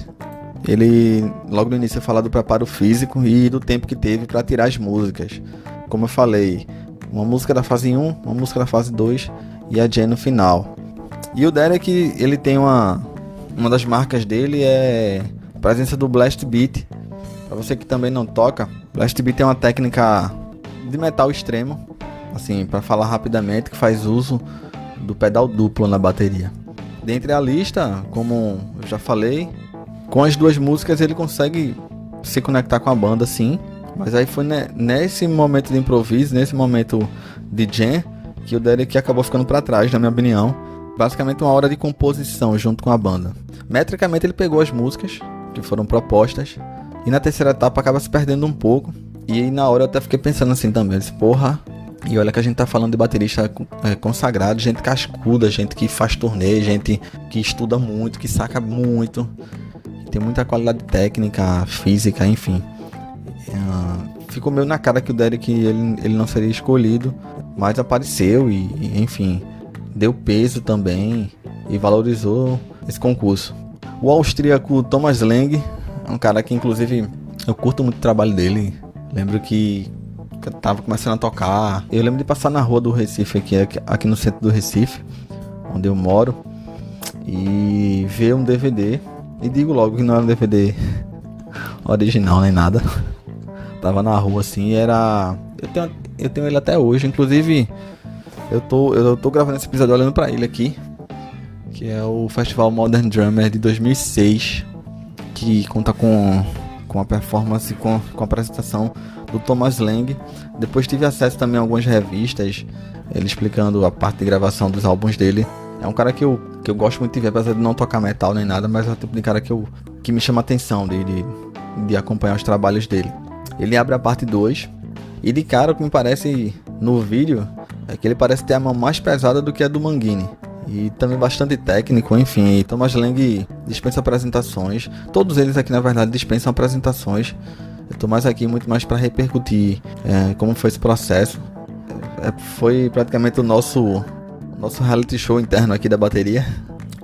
Ele, logo no início, fala do preparo físico e do tempo que teve para tirar as músicas. Como eu falei, uma música da fase 1, uma música da fase 2 e a Jam no final. E o Derek, ele tem uma das marcas dele é a presença do Blast Beat. Para você que também não toca, Blast Beat é uma técnica de metal extremo, assim, para falar rapidamente, que faz uso do pedal duplo na bateria. Dentre a lista, como eu já falei, com as 2 músicas ele consegue se conectar com a banda, sim. Mas aí foi nesse momento de improviso, nesse momento de jam, que o Derek acabou ficando para trás, na minha opinião. Basicamente uma hora de composição junto com a banda. Metricamente ele pegou as músicas que foram propostas, e na terceira etapa acaba se perdendo um pouco. E aí na hora eu até fiquei pensando assim também, eu disse, porra, e olha que a gente tá falando de baterista consagrado, gente cascuda, gente que faz turnê, gente que estuda muito, que saca muito, tem muita qualidade técnica, física, enfim. Ficou meio na cara que o Derek ele não seria escolhido, mas apareceu e enfim, deu peso também e valorizou esse concurso. O austríaco Thomas Lang é um cara que inclusive eu curto muito o trabalho dele. Lembro que eu tava começando a tocar, eu lembro de passar na rua do Recife, aqui no centro do Recife, onde eu moro, e ver um DVD. E digo logo que não é um DVD original nem nada. Tava na rua assim e era... Eu tenho ele até hoje, inclusive eu tô gravando esse episódio olhando pra ele aqui, que é o Festival Modern Drummer de 2006, que conta com a performance, com a apresentação do Thomas Lang. Depois tive acesso também a algumas revistas, ele explicando a parte de gravação dos álbuns dele. É um cara que eu gosto muito de ver, apesar de não tocar metal nem nada, mas é o tipo de cara que me chama a atenção de acompanhar os trabalhos dele. Ele abre a parte 2, e de cara o que me parece no vídeo é que ele parece ter a mão mais pesada do que a do Mangini. E também bastante técnico, enfim. Thomas Lang dispensa apresentações. Todos eles aqui na verdade dispensam apresentações. Eu tô mais aqui muito mais para repercutir como foi esse processo. Foi praticamente o nosso reality show interno aqui da bateria.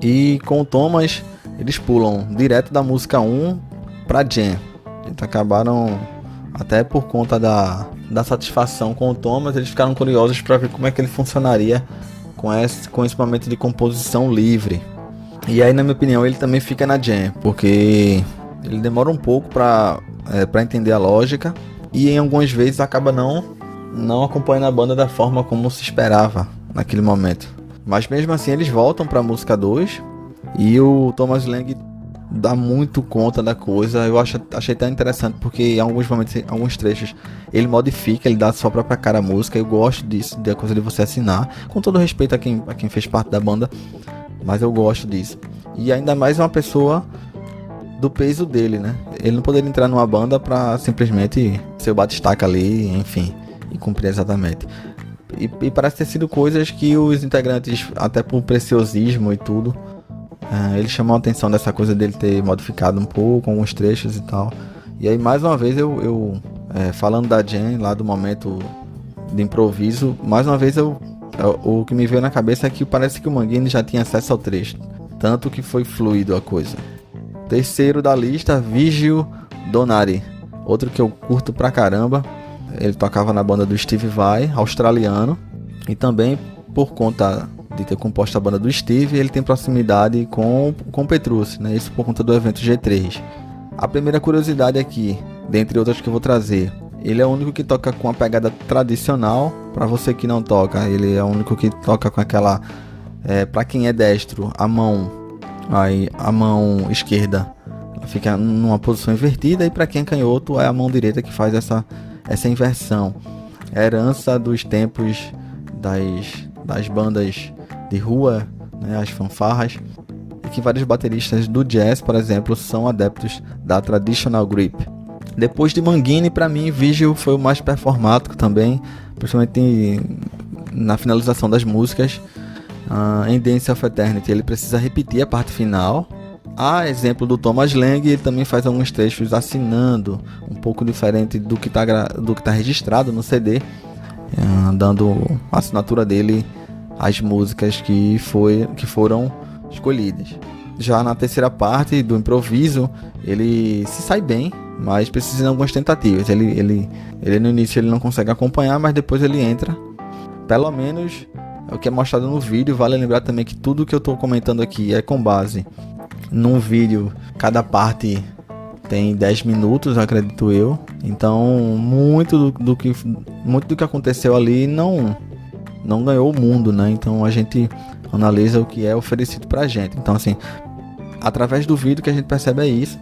E com o Thomas, eles pulam direto da música 1 pra Jam. Eles acabaram, até por conta da satisfação com o Thomas, eles ficaram curiosos para ver como é que ele funcionaria com esse momento de composição livre. E aí, na minha opinião, ele também fica na Jam, porque ele demora um pouco para entender a lógica, e em algumas vezes acaba não acompanhando a banda da forma como se esperava naquele momento. Mas mesmo assim eles voltam para a música 2 e o Thomas Lang dá muito conta da coisa. Eu achei tão interessante porque em alguns momentos, em alguns trechos, ele modifica, ele dá sua própria cara à música. Eu gosto disso, da coisa de você assinar, com todo respeito a quem fez parte da banda, mas eu gosto disso. E ainda mais uma pessoa do peso dele, né? Ele não poderia entrar numa banda pra simplesmente ser o batistaca ali, enfim, e cumprir exatamente. E parece ter sido coisas que os integrantes, até por preciosismo e tudo, eles chamam a atenção dessa coisa dele ter modificado um pouco, alguns trechos e tal. E aí, mais uma vez, eu falando da Jam, lá do momento de improviso, mais uma vez o que me veio na cabeça é que parece que o Mangini já tinha acesso ao trecho, tanto que foi fluido a coisa. Terceiro da lista, Virgil Donati, outro que eu curto pra caramba. Ele tocava na banda do Steve Vai, australiano, e também por conta de ter composto a banda do Steve, ele tem proximidade com o Petrucci, né? Isso por conta do evento G3. A primeira curiosidade aqui, dentre outras que eu vou trazer, ele é o único que toca com a pegada tradicional. Para você que não toca, ele é o único que toca com aquela, para quem é destro, a mão esquerda ela fica numa posição invertida, e para quem é canhoto é a mão direita que faz essa inversão. É herança dos tempos das bandas de rua, né, as fanfarras, e que vários bateristas do jazz, por exemplo, são adeptos da traditional grip. Depois de Mangini, para mim, Virgil foi o mais performático também, principalmente na finalização das músicas. Em Dance of Eternity ele precisa repetir a parte final. A exemplo do Thomas Lang, ele também faz alguns trechos assinando, um pouco diferente do que tá registrado no CD, dando a assinatura dele às músicas que foram escolhidas. Já na terceira parte do improviso, ele se sai bem, mas precisa de algumas tentativas. Ele no início ele não consegue acompanhar, mas depois ele entra. Pelo menos é o que é mostrado no vídeo. Vale lembrar também que tudo que eu estou comentando aqui é com base num vídeo. Cada parte tem 10 minutos, acredito eu. Então muito do que aconteceu ali não ganhou o mundo, né? Então a gente analisa o que é oferecido pra gente. Então assim, através do vídeo que a gente percebe é isso.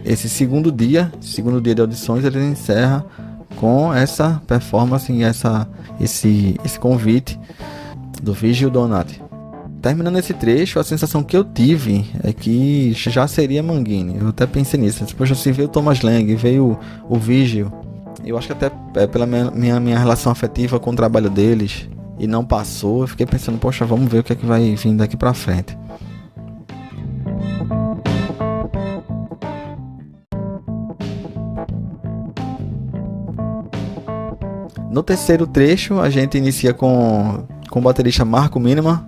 Esse segundo dia de audições, ele encerra com essa performance e esse convite do Virgil Donati. Terminando esse trecho, a sensação que eu tive é que já seria Mangini. Eu até pensei nisso. Depois assim, veio o Thomas Lang, veio o Virgil. Eu acho que até pela minha relação afetiva com o trabalho deles, e não passou, eu fiquei pensando, poxa, vamos ver o que é que vai vir daqui pra frente. No terceiro trecho, a gente inicia com o baterista Marco Miniman,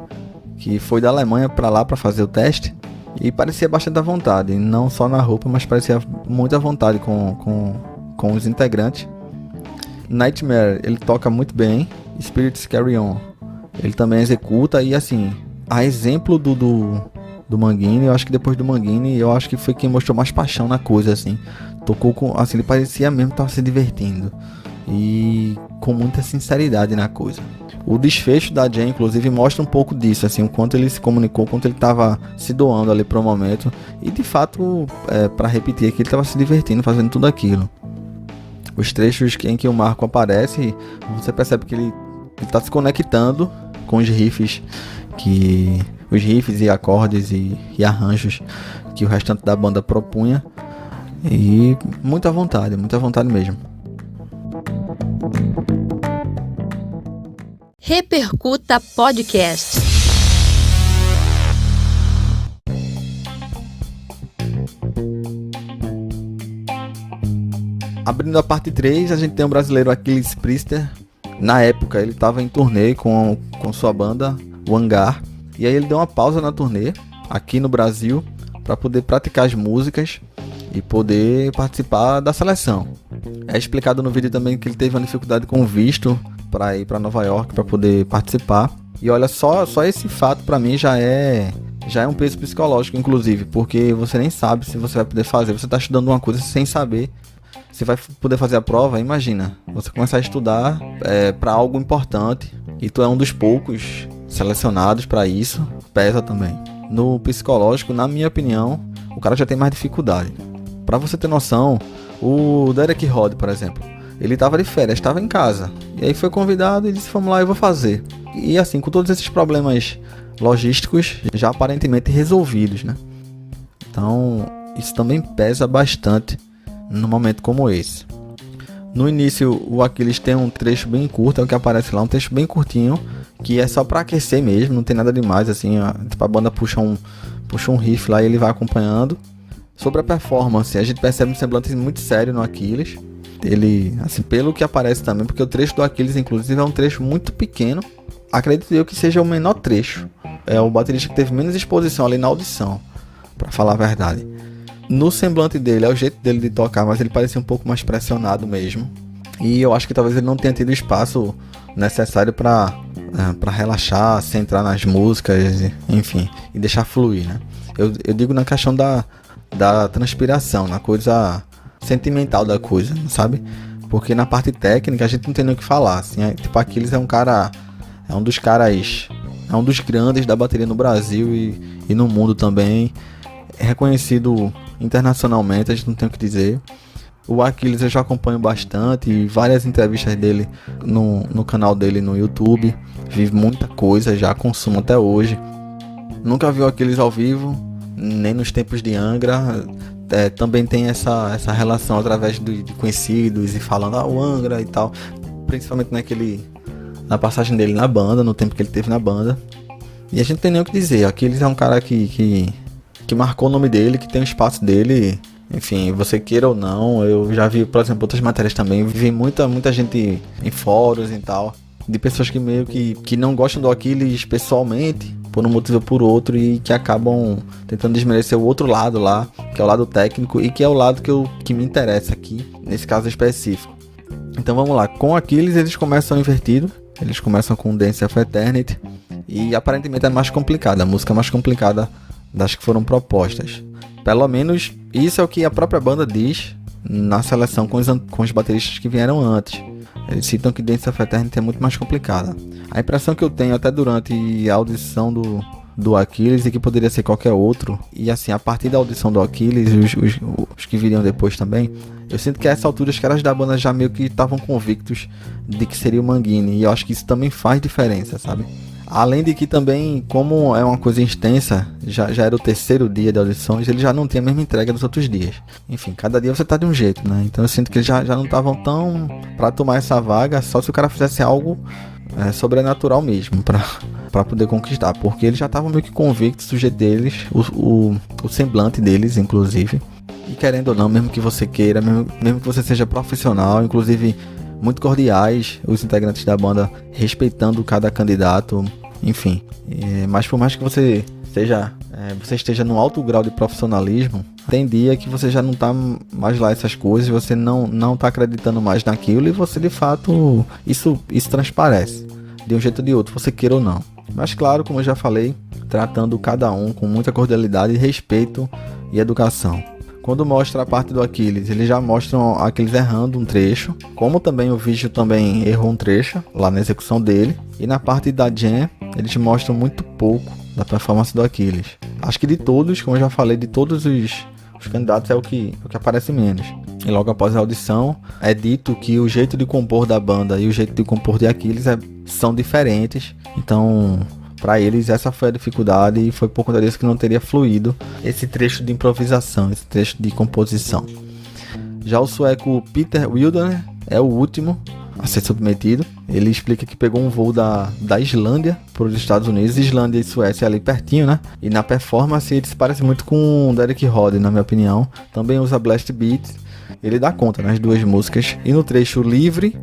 que foi da Alemanha para lá para fazer o teste, e parecia bastante à vontade, não só na roupa, mas parecia muito à vontade com os integrantes. Nightmare, ele toca muito bem. Spirits Carry On, ele também executa, e assim, a exemplo do Mangini, eu acho que depois do Mangini, eu acho que foi quem mostrou mais paixão na coisa, assim. tocou com, assim, ele parecia mesmo que estava se divertindo e com muita sinceridade na coisa. O desfecho da Jam, inclusive, mostra um pouco disso, assim, o quanto ele se comunicou, o quanto ele estava se doando ali para o momento. E, de fato, para repetir aqui, ele estava se divertindo fazendo tudo aquilo. Os trechos em que o Marco aparece, você percebe que ele está se conectando com os riffs e acordes e arranjos que o restante da banda propunha. E muita vontade mesmo. Repercuta Podcast. Abrindo a parte 3, a gente tem o brasileiro Aquiles Priester. Na época ele estava em turnê com sua banda, o Hangar. E aí ele deu uma pausa na turnê aqui no Brasil para poder praticar as músicas e poder participar da seleção. É explicado no vídeo também que ele teve uma dificuldade com o visto para ir para Nova York para poder participar. E olha, só esse fato para mim já é um peso psicológico, inclusive, porque você nem sabe se você vai poder fazer. Você está estudando uma coisa sem saber se vai poder fazer a prova. Imagina, você começar a estudar para algo importante e tu é um dos poucos selecionados para isso, pesa também. No psicológico, na minha opinião, o cara já tem mais dificuldade. Para você ter noção, o Derek Rod, por exemplo, ele estava de férias, estava em casa, e aí foi convidado e disse, vamos lá, eu vou fazer. E assim, com todos esses problemas logísticos já aparentemente resolvidos, né? Então, isso também pesa bastante num momento como esse. No início, o Aquiles tem um trecho bem curto, é o que aparece lá, um trecho bem curtinho, que é só para aquecer mesmo, não tem nada demais, assim, a banda puxa um riff lá e ele vai acompanhando. Sobre a performance, a gente percebe um semblante muito sério no Aquiles. Ele, assim, pelo que aparece também, porque o trecho do Aquiles, inclusive, é um trecho muito pequeno. Acredito eu que seja o menor trecho. É o baterista que teve menos exposição ali na audição, para falar a verdade. No semblante dele, é o jeito dele de tocar, mas ele parecia um pouco mais pressionado mesmo. E eu acho que talvez ele não tenha tido espaço necessário para relaxar, centrar nas músicas, enfim, e deixar fluir, né? Eu digo na questão da transpiração, na coisa sentimental da coisa, sabe? Porque na parte técnica a gente não tem nem o que falar, assim, tipo, Aquiles é um dos caras, é um dos grandes da bateria no Brasil e no mundo também, é reconhecido internacionalmente, a gente não tem o que dizer. O Aquiles eu já acompanho bastante, e várias entrevistas dele no canal dele no YouTube, vi muita coisa, já consumo até hoje. Nunca vi o Aquiles ao vivo, nem nos tempos de Angra. Também tem essa relação através de conhecidos e falando o Angra e tal, principalmente na passagem dele na banda, no tempo que ele teve na banda. E a gente não tem nem o que dizer, Aquiles é um cara que marcou o nome dele, que tem o espaço dele. Enfim, você queira ou não, eu já vi, por exemplo, outras matérias também, vi muita gente em fóruns e tal, de pessoas que meio que não gostam do Aquiles pessoalmente, por um motivo ou por outro, e que acabam tentando desmerecer o outro lado lá, que é o lado técnico, e que é o lado que me interessa aqui, nesse caso específico. Então vamos lá, com Aquiles eles começam invertido, eles começam com Dance of Eternity, e aparentemente é mais complicada, a música é mais complicada das que foram propostas. Pelo menos isso é o que a própria banda diz na seleção com os bateristas que vieram antes. Eles citam que Dance of Eternity é muito mais complicada. A impressão que eu tenho até durante a audição do Aquiles é que poderia ser qualquer outro. E assim, a partir da audição do Aquiles, os que viriam depois também, eu sinto que a essa altura os caras da banda já meio que estavam convictos de que seria o Mangini. E eu acho que isso também faz diferença, sabe? Além de que também, como é uma coisa extensa, já era o terceiro dia de audições, ele já não tinha a mesma entrega dos outros dias. Enfim, cada dia você tá de um jeito, né? Então eu sinto que eles já não estavam tão pra tomar essa vaga, só se o cara fizesse algo sobrenatural mesmo, pra poder conquistar. Porque eles já estavam meio que convictos do jeito deles, o semblante deles, inclusive. E querendo ou não, mesmo que você queira, mesmo que você seja profissional, inclusive muito cordiais, os integrantes da banda respeitando cada candidato, enfim. Mas por mais que você esteja num alto grau de profissionalismo, tem dia que você já não tá mais lá essas coisas, você não tá acreditando mais naquilo, e você de fato, isso transparece de um jeito ou de outro, você queira ou não. Mas claro, como eu já falei, tratando cada um com muita cordialidade, respeito e educação. Quando mostra a parte do Aquiles, eles já mostram Aquiles errando um trecho, como também o Vigil também errou um trecho lá na execução dele. E na parte da Jen, eles mostram muito pouco da performance do Aquiles. Acho que de todos, como eu já falei, de todos os candidatos é o que aparece menos. E logo após a audição, é dito que o jeito de compor da banda e o jeito de compor de Aquiles são diferentes. Então, para eles, essa foi a dificuldade e foi por conta disso que não teria fluído esse trecho de improvisação, esse trecho de composição. Já o sueco Peter Wilder é o último a ser submetido. Ele explica que pegou um voo da Islândia para os Estados Unidos. Islândia e Suécia ali pertinho, né? E na performance ele se parece muito com o Derek Rodden, na minha opinião. Também usa blast beats. Ele dá conta nas duas músicas. E no trecho livre,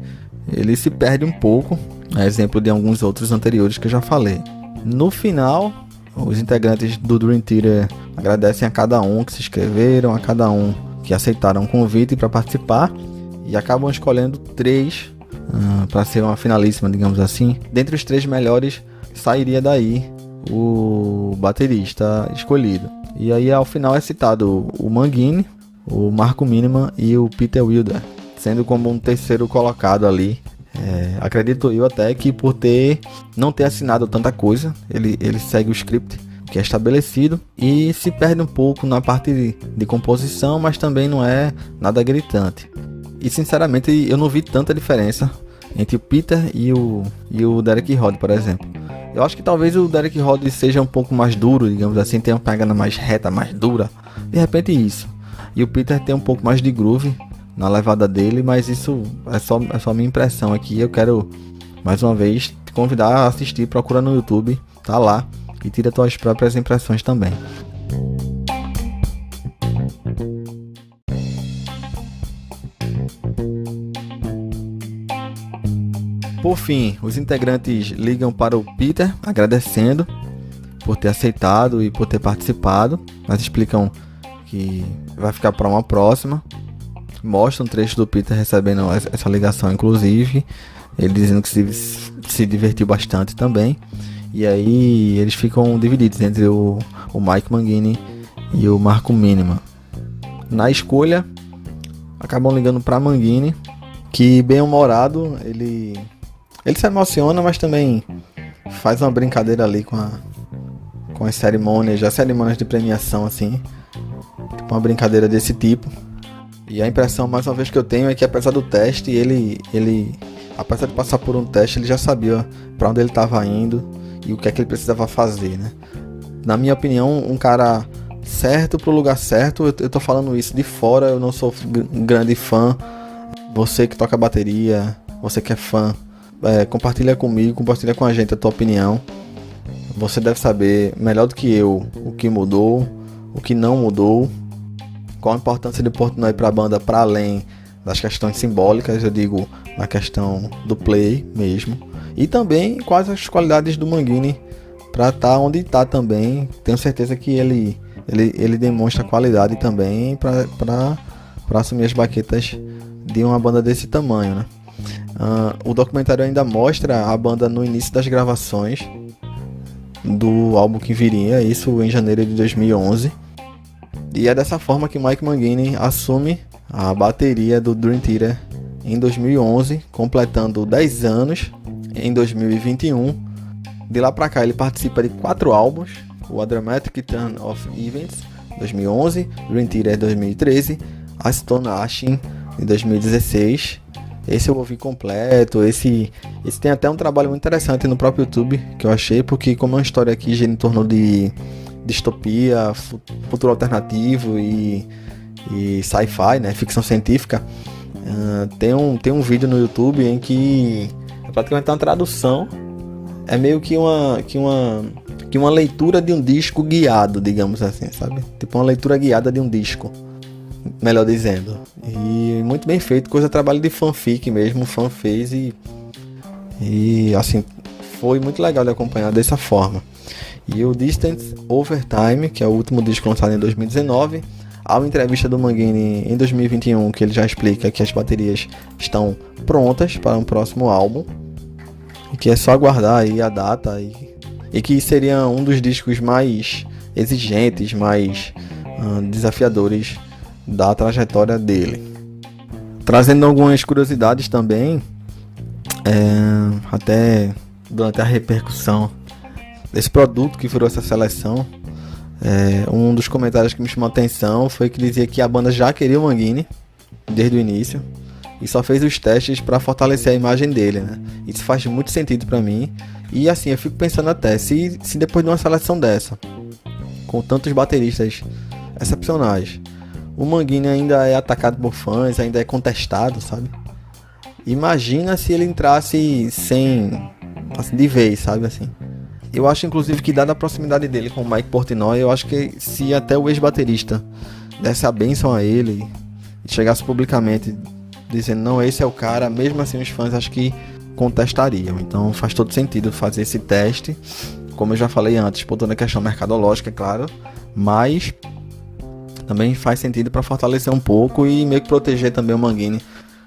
ele se perde um pouco. É exemplo de alguns outros anteriores que eu já falei. No final, os integrantes do Dream Theater agradecem a cada um que se inscreveram, a cada um que aceitaram o convite para participar. E acabam escolhendo 3 para ser uma finalíssima, digamos assim. Dentre os 3 melhores, sairia daí o baterista escolhido. E aí ao final é citado o Mangini, o Marco Miniman e o Peter Wilder, sendo como um terceiro colocado ali. Acredito eu até que por não ter assinado tanta coisa, ele segue o script que é estabelecido e se perde um pouco na parte de composição, mas também não é nada gritante. E sinceramente eu não vi tanta diferença entre o Peter e o Derek Rodden, por exemplo. Eu acho que talvez o Derek Rodden seja um pouco mais duro, digamos assim, tenha uma pegada mais reta, mais dura. De repente isso. E o Peter tem um pouco mais de groove na levada dele, mas isso é só minha impressão aqui. Eu quero, mais uma vez, te convidar a assistir, procura no YouTube, tá lá, e tira tuas próprias impressões também. Por fim, os integrantes ligam para o Peter, agradecendo por ter aceitado e por ter participado, mas explicam que vai ficar para uma próxima. Mostram um trecho do Peter recebendo essa ligação, inclusive, ele dizendo que se divertiu bastante também. E aí eles ficam divididos entre o Mike Mangini e o Marco Miniman. Na escolha, acabam ligando para Mangini, que bem-humorado, ele se emociona, mas também faz uma brincadeira ali com as cerimônias de premiação, assim. Tipo uma brincadeira desse tipo. E a impressão, mais uma vez, que eu tenho é que apesar do teste, ele apesar de passar por um teste, ele já sabia para onde ele estava indo e o que é que ele precisava fazer, né? Na minha opinião, um cara certo pro lugar certo. Eu tô falando isso de fora, eu não sou um grande fã. Você que toca bateria, você que é fã, compartilha comigo, compartilha com a gente a tua opinião. Você deve saber melhor do que eu o que mudou, o que não mudou, qual a importância de Portnoy para a banda para além das questões simbólicas, eu digo na questão do play mesmo, e também quais as qualidades do Mangini para estar onde está também. Tenho certeza que ele demonstra qualidade também para assumir as baquetas de uma banda desse tamanho, né? O documentário ainda mostra a banda no início das gravações do álbum que viria, isso em janeiro de 2011. E é dessa forma que Mike Mangini assume a bateria do Dream Theater em 2011, completando 10 anos em 2021. De lá pra cá ele participa de 4 álbuns: o A Dramatic Turn of Events 2011, Dream Theater 2013, A Stone Ashen em 2016. Esse eu ouvi completo. Esse tem até um trabalho muito interessante no próprio YouTube que eu achei, porque como é uma história que gira em torno de distopia, futuro alternativo e sci-fi, né, ficção científica, tem um vídeo no YouTube em que é praticamente uma tradução, é meio que uma leitura de um disco guiado, digamos assim, sabe? Tipo uma leitura guiada de um disco, melhor dizendo. E muito bem feito, trabalho de fanfic mesmo, fã fez e assim, foi muito legal de acompanhar dessa forma. E o Distance Over Time, que é o último disco lançado em 2019, há uma entrevista do Mangini em 2021 que ele já explica que as baterias estão prontas para um próximo álbum e que é só aguardar aí a data e que seria um dos discos mais exigentes, mais desafiadores da trajetória dele. Trazendo algumas curiosidades também, até durante a repercussão desse produto que virou essa seleção, um dos comentários que me chamou a atenção foi que dizia que a banda já queria o Manguini desde o início e só fez os testes para fortalecer a imagem dele, né? Isso faz muito sentido para mim. E assim, eu fico pensando até, se depois de uma seleção dessa, com tantos bateristas excepcionais, o Manguini ainda é atacado por fãs, ainda é contestado, sabe? Imagina se ele entrasse sem, assim, de vez, sabe, assim. Eu acho, inclusive, que dada a proximidade dele com o Mike Portnoy, eu acho que se até o ex-baterista desse a bênção a ele e chegasse publicamente dizendo, não, esse é o cara, mesmo assim os fãs acho que contestariam. Então faz todo sentido fazer esse teste, como eu já falei antes, por toda a questão mercadológica, é claro, mas também faz sentido para fortalecer um pouco e meio que proteger também o Manguini,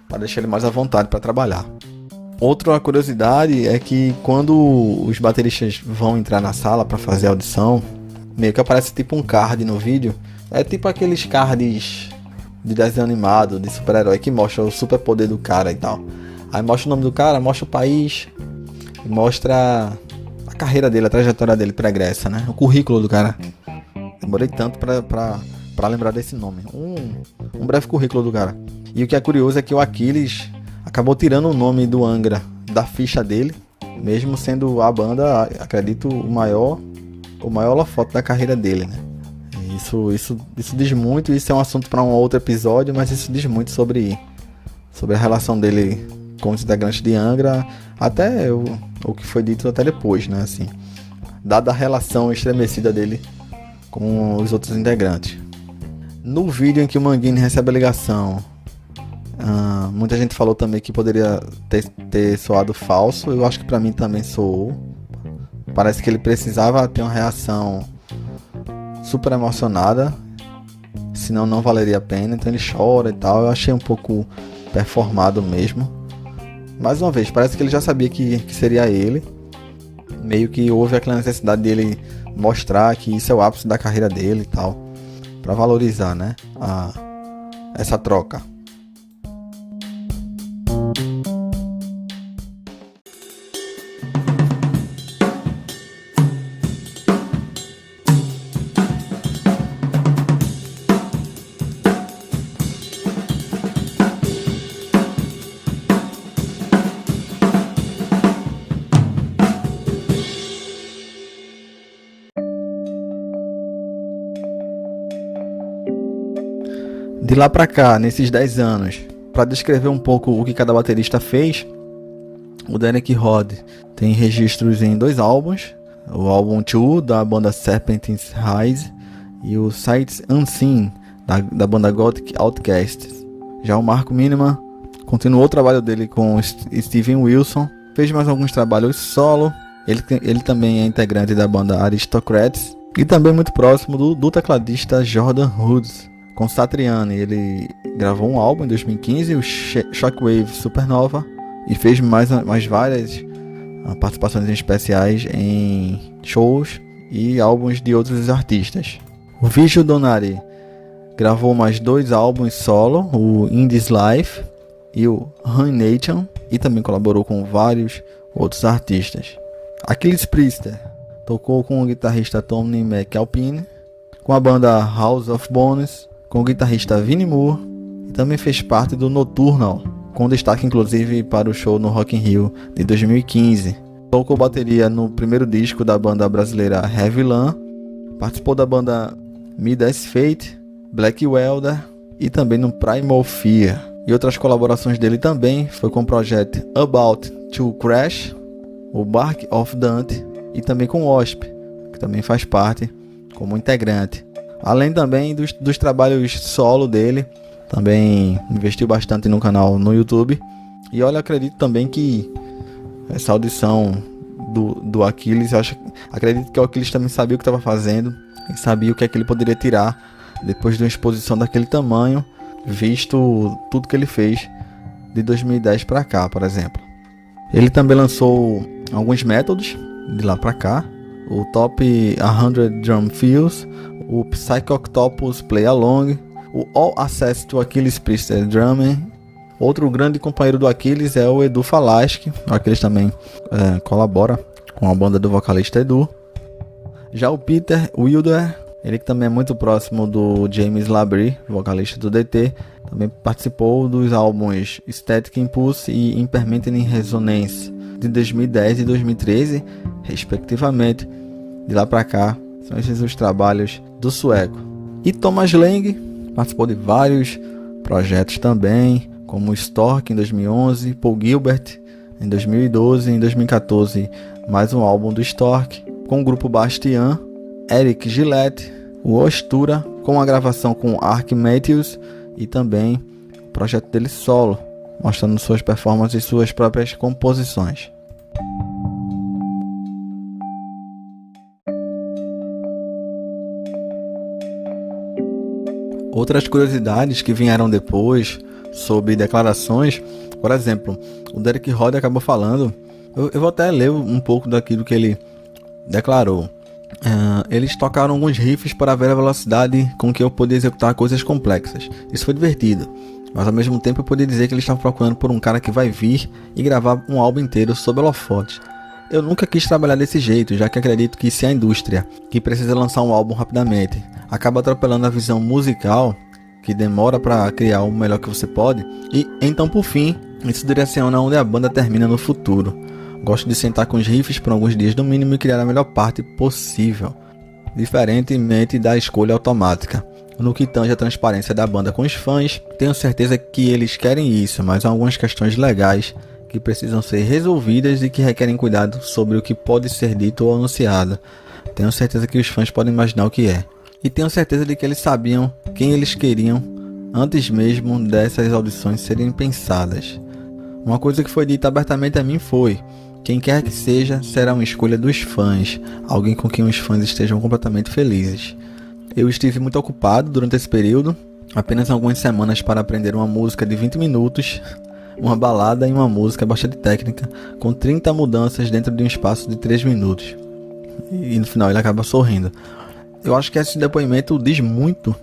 para deixar ele mais à vontade para trabalhar. Outra curiosidade é que quando os bateristas vão entrar na sala para fazer a audição, meio que aparece tipo um card no vídeo. É tipo aqueles cards de desenho animado, de super-herói, que mostra o superpoder do cara e tal. Aí mostra o nome do cara, mostra o país, mostra a carreira dele, a trajetória dele pregressa, né? O currículo do cara. Demorei tanto pra lembrar desse nome. Um breve currículo do cara. E o que é curioso é que o Aquiles acabou tirando o nome do Angra da ficha dele, mesmo sendo a banda, acredito, o maior holofote da carreira dele, né? Isso diz muito, isso é um assunto para um outro episódio, mas isso diz muito sobre a relação dele com os integrantes de Angra, até o que foi dito até depois, né? Assim, dada a relação estremecida dele com os outros integrantes. No vídeo em que o Manguini recebe a ligação, muita gente falou também que poderia ter soado falso. Eu acho que pra mim também soou. Parece que ele precisava ter uma reação super emocionada, senão não valeria a pena. Então ele chora e tal. Eu achei um pouco performado mesmo. Mais uma vez, parece que ele já sabia que seria ele. Meio que houve aquela necessidade dele mostrar que isso é o ápice da carreira dele e tal, pra valorizar, né, essa troca. De lá pra cá, nesses 10 anos, para descrever um pouco o que cada baterista fez, o Derek Rod tem registros em 2 álbuns, o álbum 2 da banda Serpentine Rise e o Sights Unseen da banda Gothic Outcast. Já o Marco Miniman continuou o trabalho dele com Steven Wilson, fez mais alguns trabalhos solo, ele também é integrante da banda Aristocrats e também muito próximo do tecladista Jordan Rhodes. Com Satriani, ele gravou um álbum em 2015, o Shockwave Supernova, e fez mais várias participações especiais em shows e álbuns de outros artistas. O Vishnu Donati gravou mais 2 álbuns solo, o In This Life e o Run Nation, e também colaborou com vários outros artistas. Achilles Priester tocou com o guitarrista Tony McAlpine, com a banda House of Bones, com o guitarrista Vinnie Moore, e também fez parte do Nocturnal, com destaque inclusive para o show no Rock in Rio de 2015. Tocou bateria no primeiro disco da banda brasileira Heavy Lan, participou da banda Midas Fate, Black Welder e também no Primal Fear. E outras colaborações dele também foi com o projeto About to Crash, o Bark of Dante e também com o Wasp, que também faz parte como integrante. Além também dos trabalhos solo dele, também investiu bastante no canal no YouTube. E olha, acredito também que essa audição do Achilles, acredito que o Achilles também sabia o que estava fazendo e sabia o que é que ele poderia tirar depois de uma exposição daquele tamanho, visto tudo que ele fez de 2010 para cá, por exemplo. Ele também lançou alguns métodos de lá para cá, o Top 100 Drum Fills, o Psycho Octopus Play Along, o All Access to Achilles Priester Drumming. Outro grande companheiro do Achilles é o Edu Falaschi. O Achilles também colabora com a banda do vocalista Edu. Já o Peter Wilder, ele que também é muito próximo do James Labrie, vocalista do DT, também participou dos álbuns Static Impulse e Impermanent Resonance de 2010 e 2013, respectivamente. De lá pra cá, são esses os trabalhos do sueco. E Thomas Lang participou de vários projetos também, como Stork em 2011, Paul Gilbert em 2012 e em 2014 mais um álbum do Stork, com o grupo Bastian, Eric Gillette, o Ostura, com a gravação com Ark Matthews e também o projeto dele solo, mostrando suas performances e suas próprias composições. Outras curiosidades que vieram depois sobre declarações, por exemplo, o Derek Rod acabou falando, eu vou até ler um pouco daquilo que ele declarou. Eles tocaram alguns riffs para ver a velocidade com que eu podia executar coisas complexas. Isso foi divertido, mas ao mesmo tempo eu podia dizer que eles estavam procurando por um cara que vai vir e gravar um álbum inteiro sob holofotes. Eu nunca quis trabalhar desse jeito, já que acredito que se a indústria, que precisa lançar um álbum rapidamente, acaba atropelando a visão musical, que demora para criar o melhor que você pode, e então por fim, isso direciona onde a banda termina no futuro. Gosto de sentar com os riffs por alguns dias no mínimo e criar a melhor parte possível, diferentemente da escolha automática. No que tange a transparência da banda com os fãs, tenho certeza que eles querem isso, mas há algumas questões legais que precisam ser resolvidas e que requerem cuidado sobre o que pode ser dito ou anunciado. Tenho certeza que os fãs podem imaginar o que é. E tenho certeza de que eles sabiam quem eles queriam antes mesmo dessas audições serem pensadas. Uma coisa que foi dita abertamente a mim foi: quem quer que seja, será uma escolha dos fãs, alguém com quem os fãs estejam completamente felizes. Eu estive muito ocupado durante esse período, apenas algumas semanas para aprender uma música de 20 minutos, uma balada e uma música bastante técnica, com 30 mudanças dentro de um espaço de 3 minutos. E no final ele acaba sorrindo. Eu acho que esse depoimento diz muito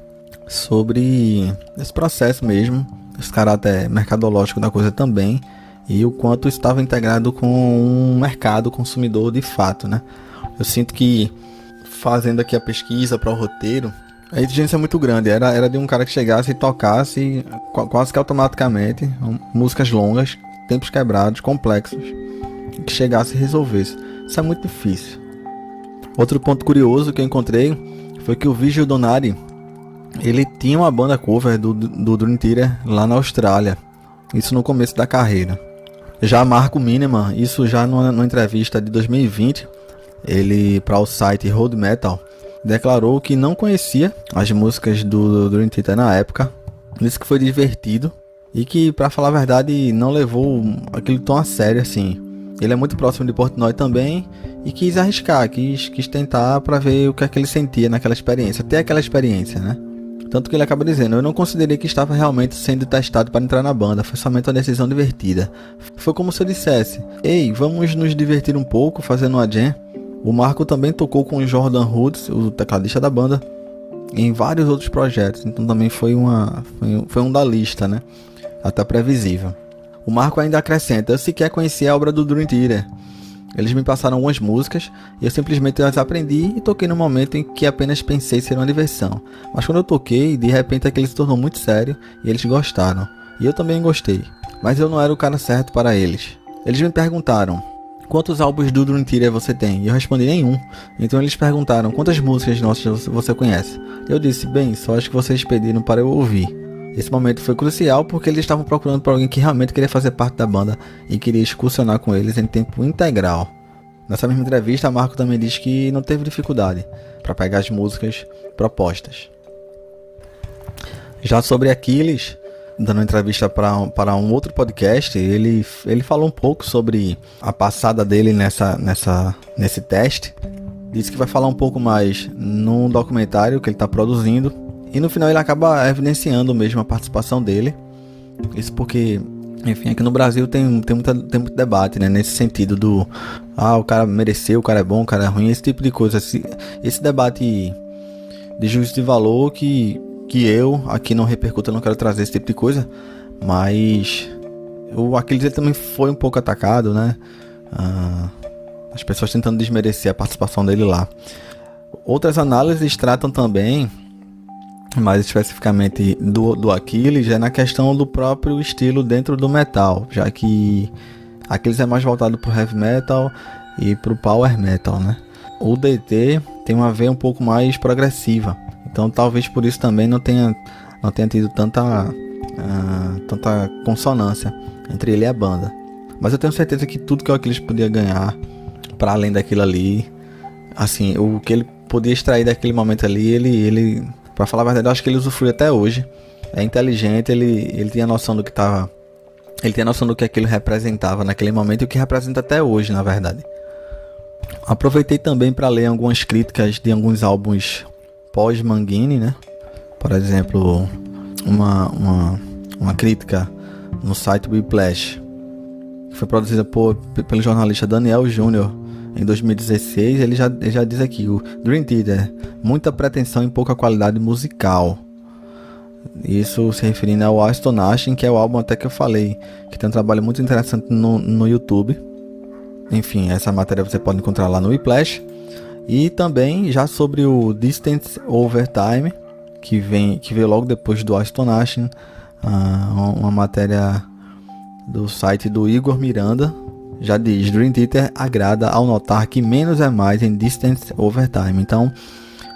sobre esse processo mesmo, esse caráter mercadológico da coisa também, e o quanto estava integrado com um mercado consumidor de fato, né? Eu sinto que, fazendo aqui a pesquisa para o roteiro, a exigência é muito grande. Era de um cara que chegasse e tocasse quase que automaticamente músicas longas, tempos quebrados, complexos, que chegasse e resolvesse. Isso é muito difícil. Outro ponto curioso que eu encontrei foi que o Vigil Donati, ele tinha uma banda cover do Dream Theater lá na Austrália, isso no começo da carreira. Já Marco Miniman, isso já numa entrevista de 2020, ele para o site Road Metal, declarou que não conhecia as músicas do Dream Theater na época, disse que foi divertido e que, para falar a verdade, não levou aquilo tão a sério assim. Ele é muito próximo de Portnoy também e quis arriscar, quis tentar para ver o que é que ele sentia naquela experiência, ter aquela experiência, né? Tanto que ele acaba dizendo: eu não considerei que estava realmente sendo testado para entrar na banda, foi somente uma decisão divertida. Foi como se eu dissesse: ei, vamos nos divertir um pouco fazendo uma jam. O Marco também tocou com o Jordan Rhodes, o tecladista da banda, em vários outros projetos, então também foi um da lista, né? Até previsível. O Marco ainda acrescenta: eu sequer conhecia a obra do Dream Theater. Eles me passaram algumas músicas e eu simplesmente as aprendi e toquei no momento em que apenas pensei ser uma diversão. Mas quando eu toquei, de repente aquilo se tornou muito sério e eles gostaram. E eu também gostei. Mas eu não era o cara certo para eles. Eles me perguntaram: quantos álbuns do Dream Theater você tem? E eu respondi: nenhum. Então eles perguntaram: quantas músicas nossas você conhece? Eu disse: bem, só acho que vocês pediram para eu ouvir. Esse momento foi crucial porque eles estavam procurando por alguém que realmente queria fazer parte da banda e queria excursionar com eles em tempo integral. Nessa mesma entrevista, Marco também diz que não teve dificuldade para pegar as músicas propostas. Já sobre Achilles, dando uma entrevista para um outro podcast, ele falou um pouco sobre a passada dele nesse teste. Disse que vai falar um pouco mais num documentário que ele está produzindo. E no final ele acaba evidenciando mesmo a participação dele. Isso porque, enfim, aqui no Brasil tem muito debate, né? Nesse sentido do: o cara mereceu, o cara é bom, o cara é ruim, esse tipo de coisa. Esse debate de juízo de valor que que eu aqui no Repercuta não quero trazer esse tipo de coisa, mas o Aquiles ele também foi um pouco atacado, né? As pessoas tentando desmerecer a participação dele lá. Outras análises tratam também, mais especificamente do Aquiles, na questão do próprio estilo dentro do metal, já que Aquiles é mais voltado pro heavy metal e pro power metal, né? O DT tem uma veia um pouco mais progressiva, então talvez por isso também não tenha tido tanta consonância entre ele e a banda. Mas eu tenho certeza que tudo que o Aquiles podia ganhar, para além daquilo ali, assim, o que ele podia extrair daquele momento ali, ele pra falar a verdade, eu acho que ele usufrui até hoje. É inteligente, ele tinha noção do que tava... Ele tinha noção do que aquilo representava naquele momento e o que representa até hoje, na verdade. Aproveitei também para ler algumas críticas de alguns álbuns pós-Manguini, né? Por exemplo, uma crítica no site Whiplash, que foi produzida pelo jornalista Daniel Júnior em 2016. Ele já diz aqui: o Dream Theater, muita pretensão e pouca qualidade musical. Isso se referindo ao Astonishing, que é o álbum até que eu falei, que tem um trabalho muito interessante no YouTube. Enfim, essa matéria você pode encontrar lá no Whiplash. E também já sobre o Distance Over Time, que veio logo depois do Astonishing, uma matéria do site do Igor Miranda. Já diz: Dream Theater agrada ao notar que menos é mais em Distance Over Time. Então,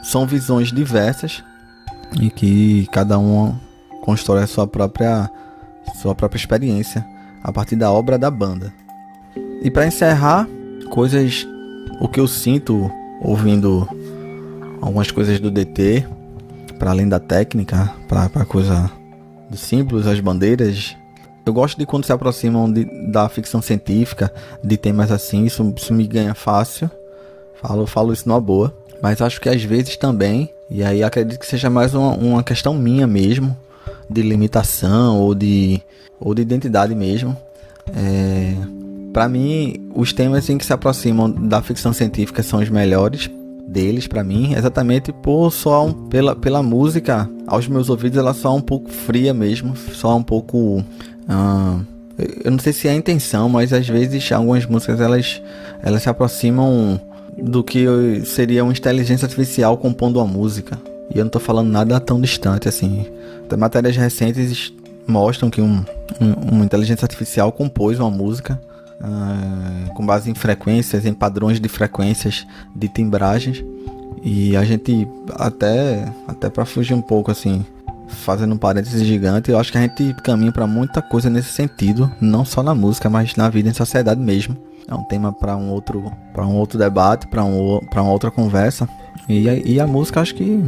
são visões diversas e que cada um constrói a sua própria experiência a partir da obra da banda. E para encerrar, o que eu sinto ouvindo algumas coisas do DT, para além da técnica, para coisa dos símbolos, as bandeiras. Eu gosto de quando se aproximam da ficção científica, de temas assim, isso me ganha fácil. Falo isso numa boa. Mas acho que às vezes também, e aí acredito que seja mais uma questão minha mesmo, de limitação ou de identidade mesmo. Para mim, os temas assim, que se aproximam da ficção científica são os melhores deles para mim, exatamente pela música. Aos meus ouvidos ela soa um pouco fria mesmo, soa um pouco... eu não sei se é a intenção, mas às vezes algumas músicas elas se aproximam do que seria uma inteligência artificial compondo uma música. E eu não tô falando nada tão distante assim. Matérias recentes mostram que uma inteligência artificial compôs uma música com base em frequências, em padrões de frequências, de timbragens. E a gente até para fugir um pouco assim, fazendo um parênteses gigante, eu acho que a gente caminha para muita coisa nesse sentido, não só na música, mas na vida em sociedade mesmo. É um tema para um outro debate, para uma outra conversa. E a música acho que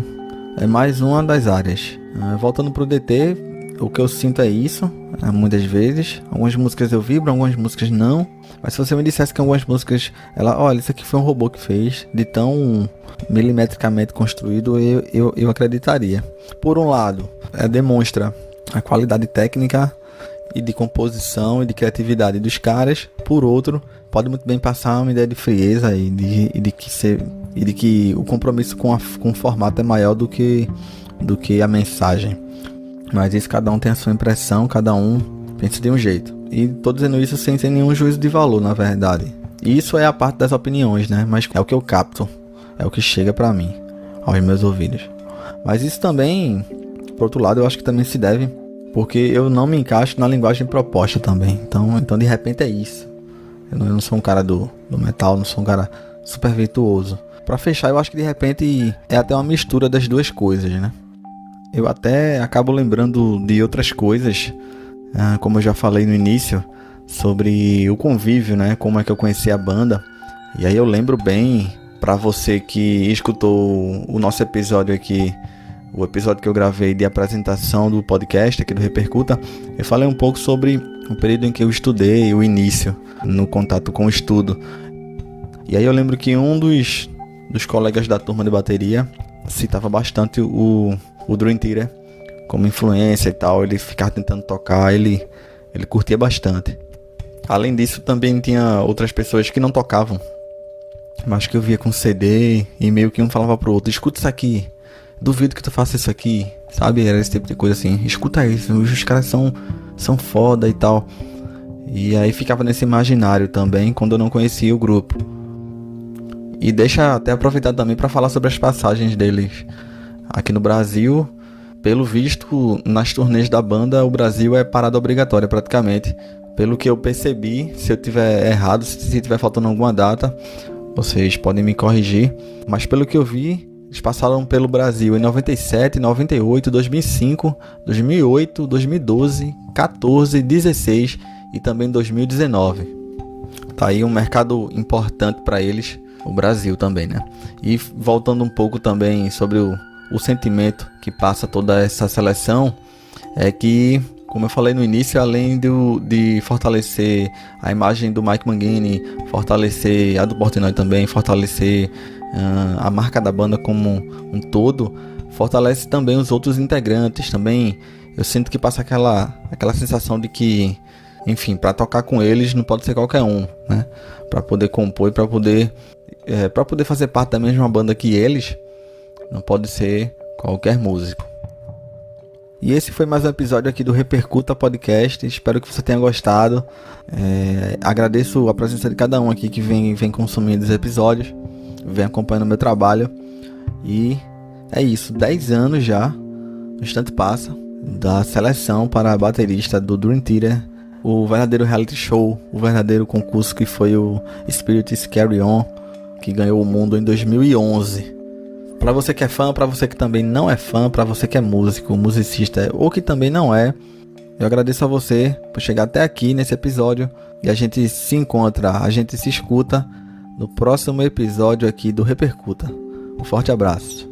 é mais uma das áreas. Voltando pro DT, o que eu sinto é isso, muitas vezes. Algumas músicas eu vibro, algumas músicas não. Mas se você me dissesse que algumas músicas, olha, isso aqui foi um robô que fez, de tão milimetricamente construído, eu acreditaria. Por um lado, demonstra a qualidade técnica e de composição e de criatividade dos caras. Por outro, pode muito bem passar uma ideia de frieza e de que o compromisso com o formato é maior do que a mensagem. Mas isso, cada um tem a sua impressão, cada um pensa de um jeito. E tô dizendo isso sem nenhum juízo de valor, na verdade. Isso é a parte das opiniões, né? Mas é o que eu capto, é o que chega pra mim, aos meus ouvidos. Mas isso também, por outro lado, eu acho que também se deve porque eu não me encaixo na linguagem proposta também. Então de repente é isso. Eu não sou um cara do metal, não sou um cara super virtuoso. Pra fechar, eu acho que de repente é até uma mistura das duas coisas, né? Eu até acabo lembrando de outras coisas, como eu já falei no início, sobre o convívio, né? Como é que eu conheci a banda. E aí eu lembro bem, pra você que escutou o nosso episódio aqui, o episódio que eu gravei de apresentação do podcast aqui do Repercuta, eu falei um pouco sobre o período em que eu estudei, o início no contato com o estudo. E aí eu lembro que um dos colegas da turma de bateria citava bastante o Dream Theater como influência e tal. Ele ficava tentando tocar, ele curtia bastante. Além disso, também tinha outras pessoas que não tocavam, mas que eu via com CD e meio que um falava pro outro: escuta isso aqui, duvido que tu faça isso aqui. sabe? Era esse tipo de coisa assim, escuta isso, os caras são foda e tal. E aí ficava nesse imaginário também quando eu não conhecia o grupo. E deixa até aproveitar também para falar sobre as passagens deles aqui no Brasil. Pelo visto, nas turnês da banda, o Brasil é parada obrigatória praticamente. Pelo que eu percebi, se eu tiver errado, se tiver faltando alguma data, vocês podem me corrigir. Mas pelo que eu vi, eles passaram pelo Brasil em 97, 98, 2005, 2008, 2012, 14, 16 e também 2019. Tá aí um mercado importante para eles, o Brasil também, né? E voltando um pouco também sobre o sentimento que passa toda essa seleção, é que, como eu falei no início, além de fortalecer a imagem do Mike Mangini, fortalecer a do Portnoy também, fortalecer a marca da banda como um todo, fortalece também os outros integrantes também. Eu sinto que passa aquela sensação de que, enfim, para tocar com eles não pode ser qualquer um, né? Para poder compor e para poder fazer parte da mesma banda que eles, não pode ser qualquer músico. E esse foi mais um episódio aqui do Repercuta Podcast. Espero que você tenha gostado. Agradeço a presença de cada um aqui que vem consumindo os episódios, vem acompanhando o meu trabalho. E é isso, 10 anos já, no instante passa, da seleção para baterista do Dream Theater, o verdadeiro reality show, o verdadeiro concurso que foi o Spirit Carry On, que ganhou o mundo em 2011. Para você que é fã, para você que também não é fã, para você que é músico, musicista ou que também não é, eu agradeço a você por chegar até aqui nesse episódio e a gente se encontra, a gente se escuta no próximo episódio aqui do Repercuta. Um forte abraço.